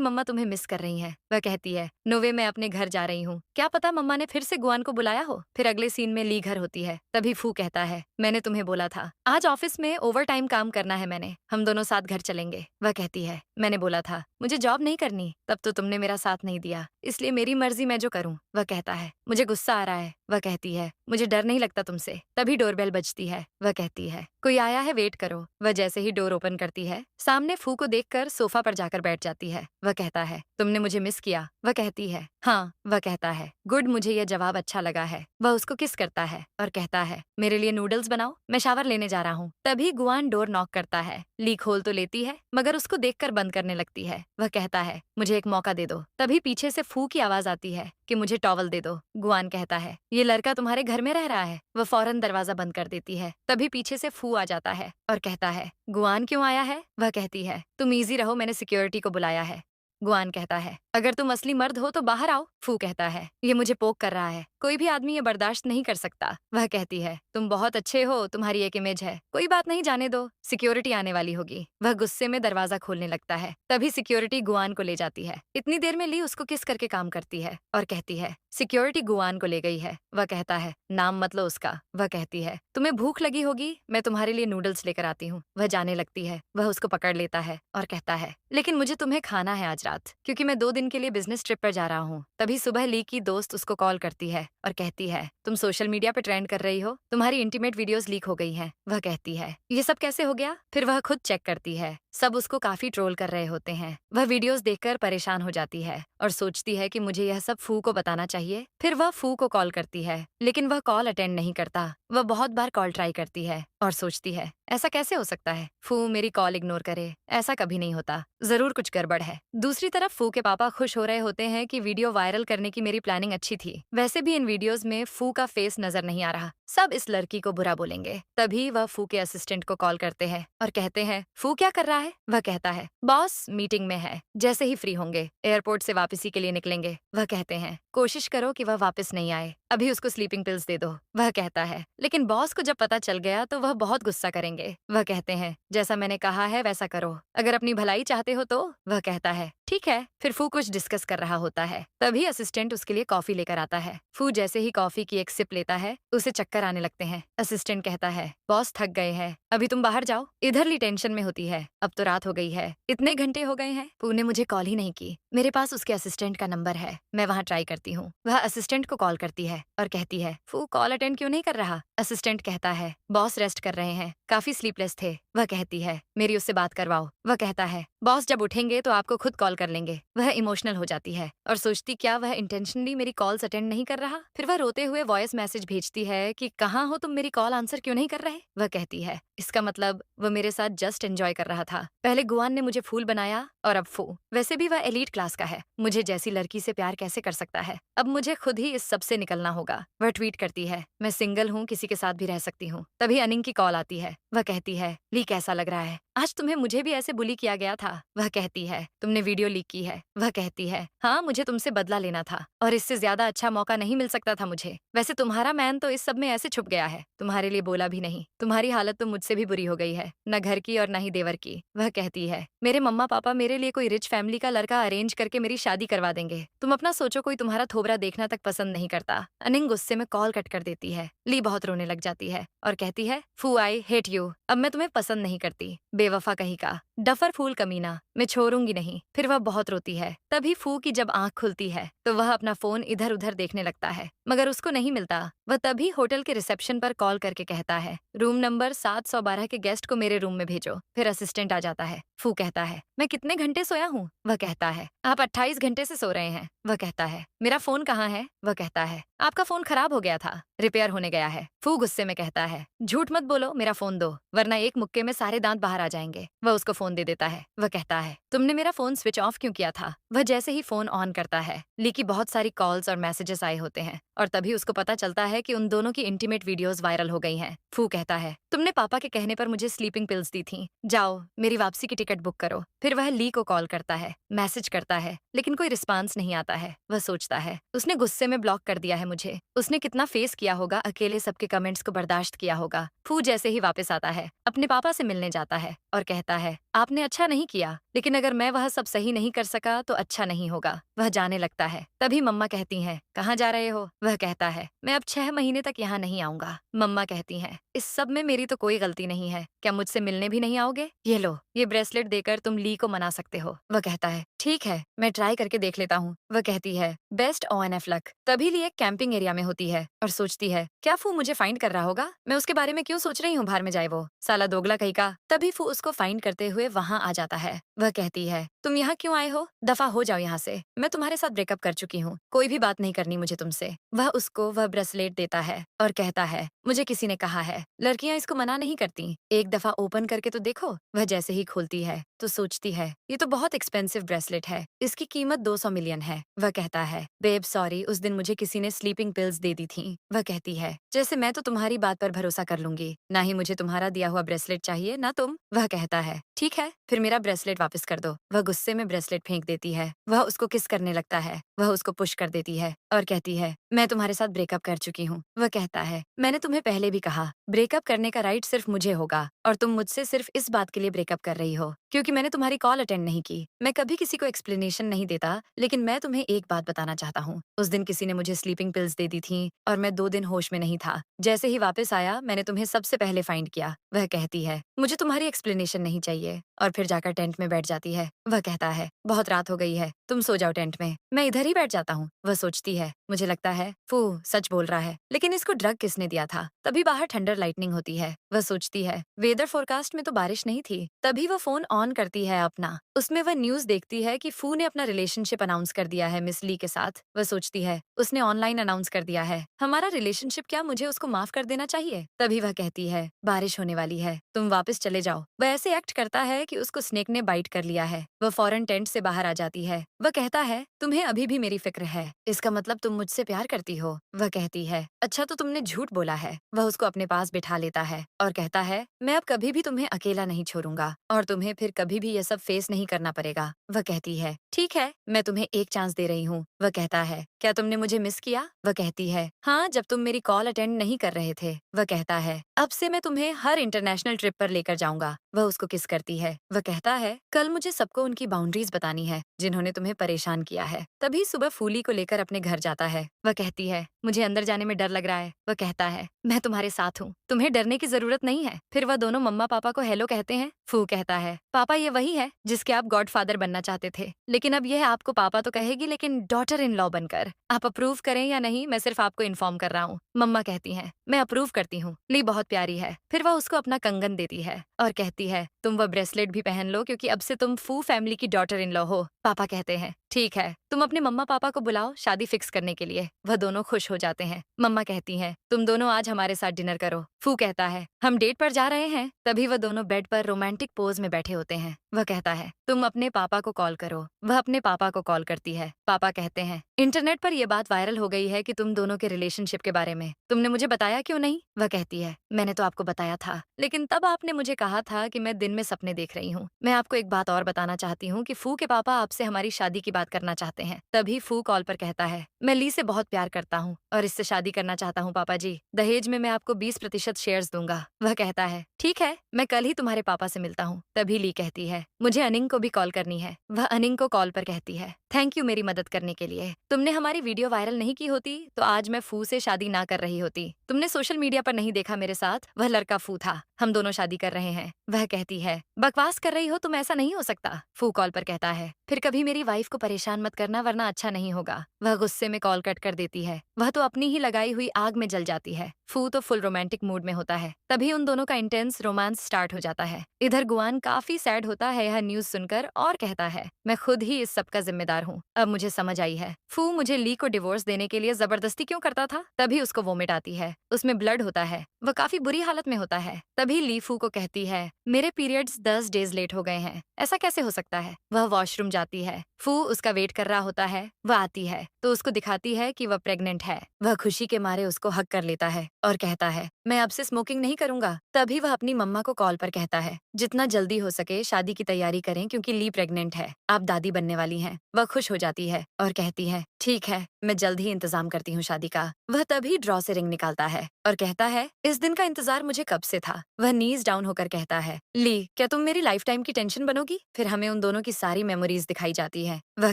[SPEAKER 1] मम्मा तुम्हें मिस कर रही हैं। वह कहती है, नोवे मैं अपने घर जा रही हूँ, क्या पता मम्मा ने फिर से गुआन को बुलाया हो। फिर अगले सीन में ली घर होती है। तभी फू कहता है, मैंने तुम्हें बोला था आज ऑफिस में ओवर टाइम काम करना है मैंने, हम दोनों साथ घर चलेंगे। वह कहती है, मैंने बोला था मुझे जॉब नहीं करनी, तब तो तुमने मेरा साथ नहीं दिया, इसलिए मेरी मर्जी मैं जो करूँ। वह कहता है, मुझे गुस्सा आ रहा है। वह कहती है, मुझे डर नहीं लगता तुमसे। तभी डोरबेल बजती है। वह कहती है, कोई आया है, वेट करो। वह जैसे ही डोर ओपन करती है, सामने फू को देखकर सोफा पर जाकर बैठ जाती है। वह कहता है, तुमने मुझे मिस किया? वह कहती है, हाँ। वह कहता है, गुड, मुझे यह जवाब अच्छा लगा है। वह उसको किस करता है और कहता है, मेरे लिए नूडल्स बनाओ, मैं शावर लेने जा रहा हूँ। तभी गुआन डोर नॉक करता है। ली खोल तो लेती है, मगर उसको देखकर बंद करने लगती है। वह कहता है, मुझे एक मौका दे दो। तभी पीछे से फू की आवाज आती है कि मुझे टॉवल दे दो। गुआन कहता है, ये लड़का तुम्हारे घर में रह रहा है। वह फौरन दरवाजा बंद कर देती है। तभी पीछे से फू आ जाता है और कहता है, गुआन क्यों आया है? वह कहती है, तुम इजी रहो, मैंने सिक्योरिटी को बुलाया है। गुआन कहता है, अगर तुम असली मर्द हो तो बाहर आओ। फू कहता है, ये मुझे पोक कर रहा है, कोई भी आदमी ये बर्दाश्त नहीं कर सकता। वह कहती है, तुम बहुत अच्छे हो, तुम्हारी एक इमेज है, कोई बात नहीं, जाने दो, सिक्योरिटी आने वाली होगी। वह गुस्से में दरवाजा खोलने लगता है। तभी सिक्योरिटी गुआन को ले जाती है। इतनी देर में ली उसको किस करके काम करती है और कहती है, सिक्योरिटी गुआन को ले गई है। वह कहता है, नाम मत लो उसका। वह कहती है, तुम्हें भूख लगी होगी, मैं तुम्हारे लिए नूडल्स लेकर आती हूँ। वह जाने लगती है। वह उसको पकड़ लेता है और कहता है, लेकिन मुझे तुम्हें खाना है आज रात, क्योंकि मैं 2 दिन के लिए बिजनेस ट्रिप पर जा रहा हूँ। तभी सुबह ली की दोस्त उसको कॉल करती है और कहती है, तुम सोशल मीडिया पे ट्रेंड कर रही हो, तुम्हारी इंटीमेट वीडियोस लीक हो गई हैं। वह कहती है, ये सब कैसे हो गया? फिर वह खुद चेक करती है। सब उसको काफी ट्रोल कर रहे होते हैं। वह वीडियोस देखकर परेशान हो जाती है और सोचती है कि मुझे यह सब फू को बताना चाहिए। फिर वह फू को कॉल करती है, लेकिन वह कॉल अटेंड नहीं करता। वह बहुत बार कॉल ट्राई करती है और सोचती है, ऐसा कैसे हो सकता है, फू मेरी कॉल इग्नोर करे, ऐसा कभी नहीं होता, जरूर कुछ गड़बड़ है। दूसरी तरफ फू के पापा खुश हो रहे होते हैं कि वीडियो वायरल करने की मेरी प्लानिंग अच्छी थी। वैसे भी इन वीडियोस में फू का फेस नजर नहीं आ रहा, सब इस लड़की को बुरा बोलेंगे। तभी वह फू के असिस्टेंट को कॉल करते हैं और कहते हैं, फू क्या कर रहा है? वह कहता है, बॉस मीटिंग में है, जैसे ही फ्री होंगे एयरपोर्ट से वापसी के लिए निकलेंगे। वह कहते हैं, कोशिश करो कि वह वापस नहीं आए, अभी उसको स्लीपिंग पिल्स दे दो। वह कहता है, लेकिन बॉस को जब पता चल गया तो वह बहुत गुस्सा करेंगे। वह कहते हैं, जैसा मैंने कहा है वैसा करो, अगर अपनी भलाई चाहते हो तो। वह कहता है, ठीक है। फिर फू कुछ डिस्कस कर रहा होता है। तभी असिस्टेंट उसके लिए कॉफी लेकर आता है। फू जैसे ही कॉफी की एक सिप लेता है, उसे चक्कर आने लगते हैं। असिस्टेंट कहता है, बॉस थक गए हैं, अभी तुम बाहर जाओ। इधर ली टेंशन में होती है, अब तो रात हो गई है, इतने घंटे हो गए हैं, फू ने मुझे कॉल ही नहीं की। मेरे पास उसके असिस्टेंट का नंबर है, मैं वहाँ ट्राई करती हूँ। वह असिस्टेंट को कॉल करती है और कहती है, फू कॉल अटेंड क्यों नहीं कर रहा? असिस्टेंट कहता है, बॉस रेस्ट कर रहे हैं, काफी स्लीपलेस थे। वह कहती है, मेरी उससे बात करवाओ। वह कहता है, बॉस जब उठेंगे तो आपको खुद कॉल कर लेंगे। वह इमोशनल हो जाती है और सोचती, क्या वह इंटेंशनली मेरी कॉल्स अटेंड नहीं कर रहा? फिर वह रोते हुए वॉइस मैसेज भेजती है कि कहाँ हो तुम, मेरी कॉल आंसर क्यों नहीं कर रहे? वह कहती है, इसका मतलब वह मेरे साथ जस्ट एंजॉय कर रहा था। पहले गुआन ने मुझे फूल बनाया और अब फू। वैसे भी वह एलीट क्लास का है, मुझे जैसी लड़की से प्यार कैसे कर सकता है? अब मुझे खुद ही इस सब से निकलना होगा। वह ट्वीट करती है, मैं सिंगल हूँ, किसी के साथ भी रह सकती हूँ। तभी अनिंग की कॉल आती है। वह कहती है, ली कैसा लग रहा है? आज तुम्हें मुझे भी ऐसे बुली किया गया था। वह कहती है, तुमने वीडियो लीक की है। वह कहती है, हाँ मुझे तुमसे बदला लेना था और इससे ज्यादा अच्छा मौका नहीं मिल सकता था मुझे। वैसे तुम्हारा मैन तो इस सब में ऐसे छुप गया है, तुम्हारे लिए बोला भी नहीं। तुम्हारी हालत तो मुझसे भी बुरी हो गई है, न घर की और न ही देवर की। वह कहती है, मेरे मम्मा पापा मेरे लिए कोई रिच फैमिली का लड़का अरेंज करके मेरी शादी करवा देंगे। तुम अपना सोचो, कोई तुम्हारा थोबरा देखना तक पसंद नहीं करता। अनिंग गुस्से में कॉल कट कर देती है। ली बहुत रोने लग जाती है और कहती है, फू आई हेट यू, अब मैं तुम्हें पसंद नहीं करती, बेवफा कहीं का, डफर फूल कमीना, मैं छोड़ूंगी नहीं। फिर वह बहुत रोती है। तभी फू की जब आंख खुलती है तो वह अपना फोन इधर उधर देखने लगता है, मगर उसको नहीं मिलता। वह तभी होटल के रिसेप्शन पर कॉल करके कहता है, रूम नंबर 712 के गेस्ट को मेरे रूम में भेजो। फिर असिस्टेंट आ जाता है। फू कहता है, मैं कितने घंटे सोया हूँ? वह कहता है, आप 28 घंटे से सो रहे हैं। वह कहता है, मेरा फोन कहाँ है? वह कहता है, आपका फोन खराब हो गया था, रिपेयर होने गया है। फू गुस्से में कहता है, झूठ मत बोलो, मेरा फोन दो, वरना एक मुक्के में सारे दांत बाहर आ जाएंगे। वह उसको फोन दे देता है। वह कहता है, तुमने मेरा फोन स्विच ऑफ क्यों किया था? वह जैसे ही फोन ऑन करता है, ली की बहुत सारी कॉल्स और मैसेजेस आए होते हैं और तभी उसको पता चलता है कि उन दोनों की इंटीमेट वीडियोस वायरल हो गई हैं। फू कहता है, तुमने पापा के कहने पर मुझे स्लीपिंग पिल्स दी थी, जाओ मेरी वापसी की टिकट बुक करो। फिर वह ली को कॉल करता है, मैसेज करता है, लेकिन कोई रिस्पांस नहीं आता है। वह सोचता है, उसने गुस्से में ब्लॉक कर दिया है मुझे। उसने कितना फेस किया होगा, अकेले सबके कमेंट्स को बर्दाश्त किया होगा। फू जैसे ही वापस आता है, अपने पापा से मिलने जाता है और कहता है, आपने अच्छा नहीं किया, लेकिन अगर मैं वह सब सही नहीं कर सका तो अच्छा नहीं होगा। वह जाने लगता है। तभी मम्मा कहती हैं, कहाँ जा रहे हो? वह कहता है, मैं अब 6 महीने तक यहाँ नहीं आऊंगा। मम्मा कहती हैं, इस सब में मेरी तो कोई गलती नहीं है, क्या मुझसे मिलने भी नहीं आओगे? ये लो, ये ब्रेसलेट देकर तुम ली को मना सकते हो। वह कहता है, ठीक है, मैं ट्राई करके देख लेता हूँ। वह कहती है, बेस्ट ONF लक। तभी ली एक कैंपिंग एरिया में होती है और सोचती है, क्या फू मुझे फाइंड कर रहा होगा? मैं उसके बारे में क्यों सोच रही हूँ, बाहर में जाए वो, साला दोगला कहीं का। तभी फू उसको फाइंड करते हुए वहाँ आ जाता है। वह कहती है, तुम यहाँ क्यों आए हो? दफा हो जाओ यहाँ से, मैं तुम्हारे साथ ब्रेकअप कर चुकी हूँ, कोई भी बात नहीं करनी मुझे तुमसे। वह उसको वह ब्रेसलेट देता है और कहता है, मुझे किसी ने कहा है लड़कियां इसको मना नहीं करती, एक दफा ओपन करके तो देखो। वह जैसे ही खोलती है तो सोचती है, ये तो बहुत एक्सपेंसिव ब्रेसलेट है, इसकी कीमत 200 मिलियन है। वह कहता है, बेब सॉरी, उस दिन मुझे किसी ने स्लीपिंग पिल्स दे दी थी। वह कहती है, जैसे मैं तो तुम्हारी बात पर भरोसा कर लूंगी, ना ही मुझे तुम्हारा दिया हुआ ब्रेसलेट चाहिए ना तुम। वह कहता है, ठीक है, फिर मेरा ब्रेसलेट वापस कर दो। वह गुस्से में ब्रेसलेट फेंक देती है। वह उसको किस करने लगता है। वह उसको पुश कर देती है और कहती है, मैं तुम्हारे साथ ब्रेकअप कर चुकी हूँ। वह कहता है, मैंने तुम्हें पहले भी कहा, ब्रेकअप करने का राइट सिर्फ मुझे होगा और तुम मुझसे सिर्फ इस बात के लिए ब्रेकअप कर रही हो क्योंकि मैंने तुम्हारी कॉल अटेंड नहीं की। मैं कभी किसी को एक्सप्लेनेशन नहीं देता, लेकिन मैं तुम्हें एक बात बताना चाहता हूँ। उस दिन किसी ने मुझे स्लीपिंग पिल्स दे दी थी और मैं 2 दिन होश में नहीं था। जैसे ही वापस आया, मैंने तुम्हें सबसे पहले फाइंड किया। वह कहती है, मुझे तुम्हारी एक्सप्लेनेशन नहीं चाहिए और फिर जाकर टेंट में बैठ जाती है। वह कहता है, बहुत रात हो गई है, तुम सो जाओ टेंट में, मैं इधर ही बैठ जाता हूँ। वह सोचती है, मुझे लगता है फू सच बोल रहा है, लेकिन इसको ड्रग किसने दिया था? तभी बाहर थंडर लाइटनिंग होती है। वह सोचती है, वेदर फोरकास्ट में तो बारिश नहीं थी। तभी वह फोन ऑन करती है अपना, उसमें वह न्यूज देखती है कि फू ने अपना रिलेशनशिप अनाउंस कर दिया है मिस ली के साथ। वह सोचती है, उसने ऑनलाइन अनाउंस कर दिया है हमारा रिलेशनशिप, क्या मुझे उसको माफ कर देना चाहिए? तभी वह कहती है, बारिश होने वाली है, तुम वापस चले जाओ। वह ऐसे एक्ट करता है कि उसको स्नेक ने बाइट कर लिया है। वह फौरन टेंट से बाहर आ जाती है। वह कहता है, तुम्हें अभी भी मेरी फिक्र है, इसका मतलब तुम मुझसे प्यार करती हो। वह कहती है, अच्छा तो तुमने झूठ बोला है। वह उसको अपने पास बिठा लेता है और कहता है, मैं अब कभी भी तुम्हें अकेला नहीं छोड़ूंगा और तुम्हें फिर कभी भी ये सब फेस नहीं करना पड़ेगा। वह कहती है, ठीक है, मैं तुम्हें एक चांस दे रही हूँ। वह कहता है, क्या तुमने मुझे मिस किया? वह कहती है, हाँ, जब तुम मेरी कॉल अटेंड नहीं कर रहे थे। वह कहता है, अब से मैं तुम्हें हर इंटरनेशनल ट्रिप पर लेकर जाऊंगा। वह उसको किस करती है। वह कहता है, कल मुझे सबको उनकी बाउंड्रीज बतानी है जिन्होंने तुम्हें परेशान किया है। तभी सुबह फूली को लेकर अपने घर जाता है। वह कहती है, मुझे अंदर जाने में डर लग रहा है। वह कहता है, मैं तुम्हारे साथ हूँ, तुम्हें डरने की जरूरत नहीं है। फिर वह दोनों मम्मा पापा को हेलो कहते हैं। फू कहता है, पापा ये वही है जिसके आप गॉडफादर बनना चाहते थे, लेकिन अब यह आपको पापा तो कहेगी, लेकिन डॉटर इन लॉ बनकर। आप अप्रूव करें या नहीं, मैं सिर्फ आपको इन्फॉर्म कर रहा हूँ। मम्मा कहती हैं, मैं अप्रूव करती हूँ, ली बहुत प्यारी है। फिर वह उसको अपना कंगन देती है और कहती है, तुम वह ब्रेसलेट भी पहन लो क्योंकि अब से तुम फू फैमिली की डॉटर इन लॉ हो। पापा कहते हैं, ठीक है, तुम अपने मम्मा पापा को बुलाओ शादी फिक्स करने के लिए। वह दोनों खुश हो जाते हैं। मम्मा कहती हैं, तुम दोनों आज हमारे साथ डिनर करो। फू कहता है, हम डेट पर जा रहे हैं। तभी वह दोनों बेड पर रोमांटिक पोज में बैठे होते हैं। वह कहता है, तुम अपने पापा को कॉल करो। वह अपने पापा को कॉल करती है। पापा कहते हैं, इंटरनेट पर यह बात वायरल हो गई है कि तुम दोनों के रिलेशनशिप के बारे में। तुमने मुझे बताया क्यों नहीं? वह कहती है, मैंने तो आपको बताया था, लेकिन तब आपने मुझे कहा था कि मैं दिन में सपने देख रही हूँ। मैं आपको एक बात और बताना चाहती हूँ कि फू के पापा आपसे हमारी शादी की बात करना चाहते हैं। तभी फू कॉल पर कहता है, मैं ली से बहुत प्यार करता हूँ और इससे शादी करना चाहता हूँ पापा जी। दहेज में मैं आपको 20% शेयर्स दूंगा। वह कहता है, ठीक है, मैं कल ही तुम्हारे पापा से मिलता हूँ। तभी ली कहती है, मुझे अनिंग को भी कॉल करनी है। वह अनिंग को कॉल पर कहती है, थैंक यू मेरी मदद करने के लिए। तुमने हमारी वीडियो वायरल नहीं की होती तो आज मैं फू से शादी ना कर रही होती। तुमने सोशल मीडिया पर नहीं देखा मेरे साथ, वह लड़का फू था। हम दोनों शादी कर रहे हैं। वह कहती है, बकवास कर रही हो तुम, ऐसा नहीं हो सकता। फू कॉल पर कहता है, फिर कभी मेरी वाइफ को परेशान मत करना वरना अच्छा नहीं होगा। वह गुस्से में कॉल कट कर देती है। वह तो अपनी ही लगाई हुई आग में जल जाती है। फू तो फुल रोमांटिक मूड में होता है। तभी उन दोनों का इंटेंस रोमांस स्टार्ट हो जाता है। इधर गुआन काफी सैड होता है यह न्यूज सुनकर और कहता है, मैं खुद ही इस सब का जिम्मेदार हूँ। अब मुझे समझ आई है, फू मुझे ली को डिवोर्स देने के लिए जबरदस्ती क्यों करता था। तभी उसको वोमिट आती है, उसमें ब्लड होता है, वह काफी बुरी हालत में होता है। तभी ली फू को कहती है, मेरे पीरियड्स 10 डेज लेट हो गए हैं, ऐसा कैसे हो सकता है। वह वॉशरूम जाती है। फू उसका वेट कर रहा होता है। वह आती है तो उसको दिखाती है कि वह प्रेग्नेंट है। वह खुशी के मारे उसको हक कर लेता है और कहता है, मैं अब से स्मोकिंग नहीं करूंगा। तभी वह अपनी मम्मा को कॉल पर कहता है, जितना जल्दी हो सके शादी की तैयारी करें क्योंकि ली प्रेग्नेंट है, आप दादी बनने वाली हैं। वह खुश हो जाती है और कहती है, ठीक है, मैं जल्द ही इंतजाम करती हूँ शादी का। वह तभी ड्रॉ से रिंग निकालता है और कहता है, इस दिन का इंतजार मुझे कब से था। वह नीज डाउन होकर कहता है, ली क्या तुम मेरी लाइफ टाइम की टेंशन बनोगी। फिर हमें उन दोनों की सारी मेमोरीज दिखाई जाती है। वह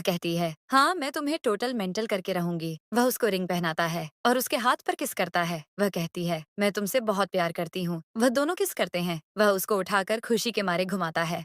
[SPEAKER 1] कहती है, हाँ मैं तुम्हें टोटल मेंटल करके रहूंगी। वह उसको रिंग पहनाता है और उसके हाथ पर किस करता है। वह कहती है, मैं तुमसे बहुत प्यार करती हूँ। वह दोनों किस करते हैं। वह उसको उठाकर खुशी के मारे घुमाता है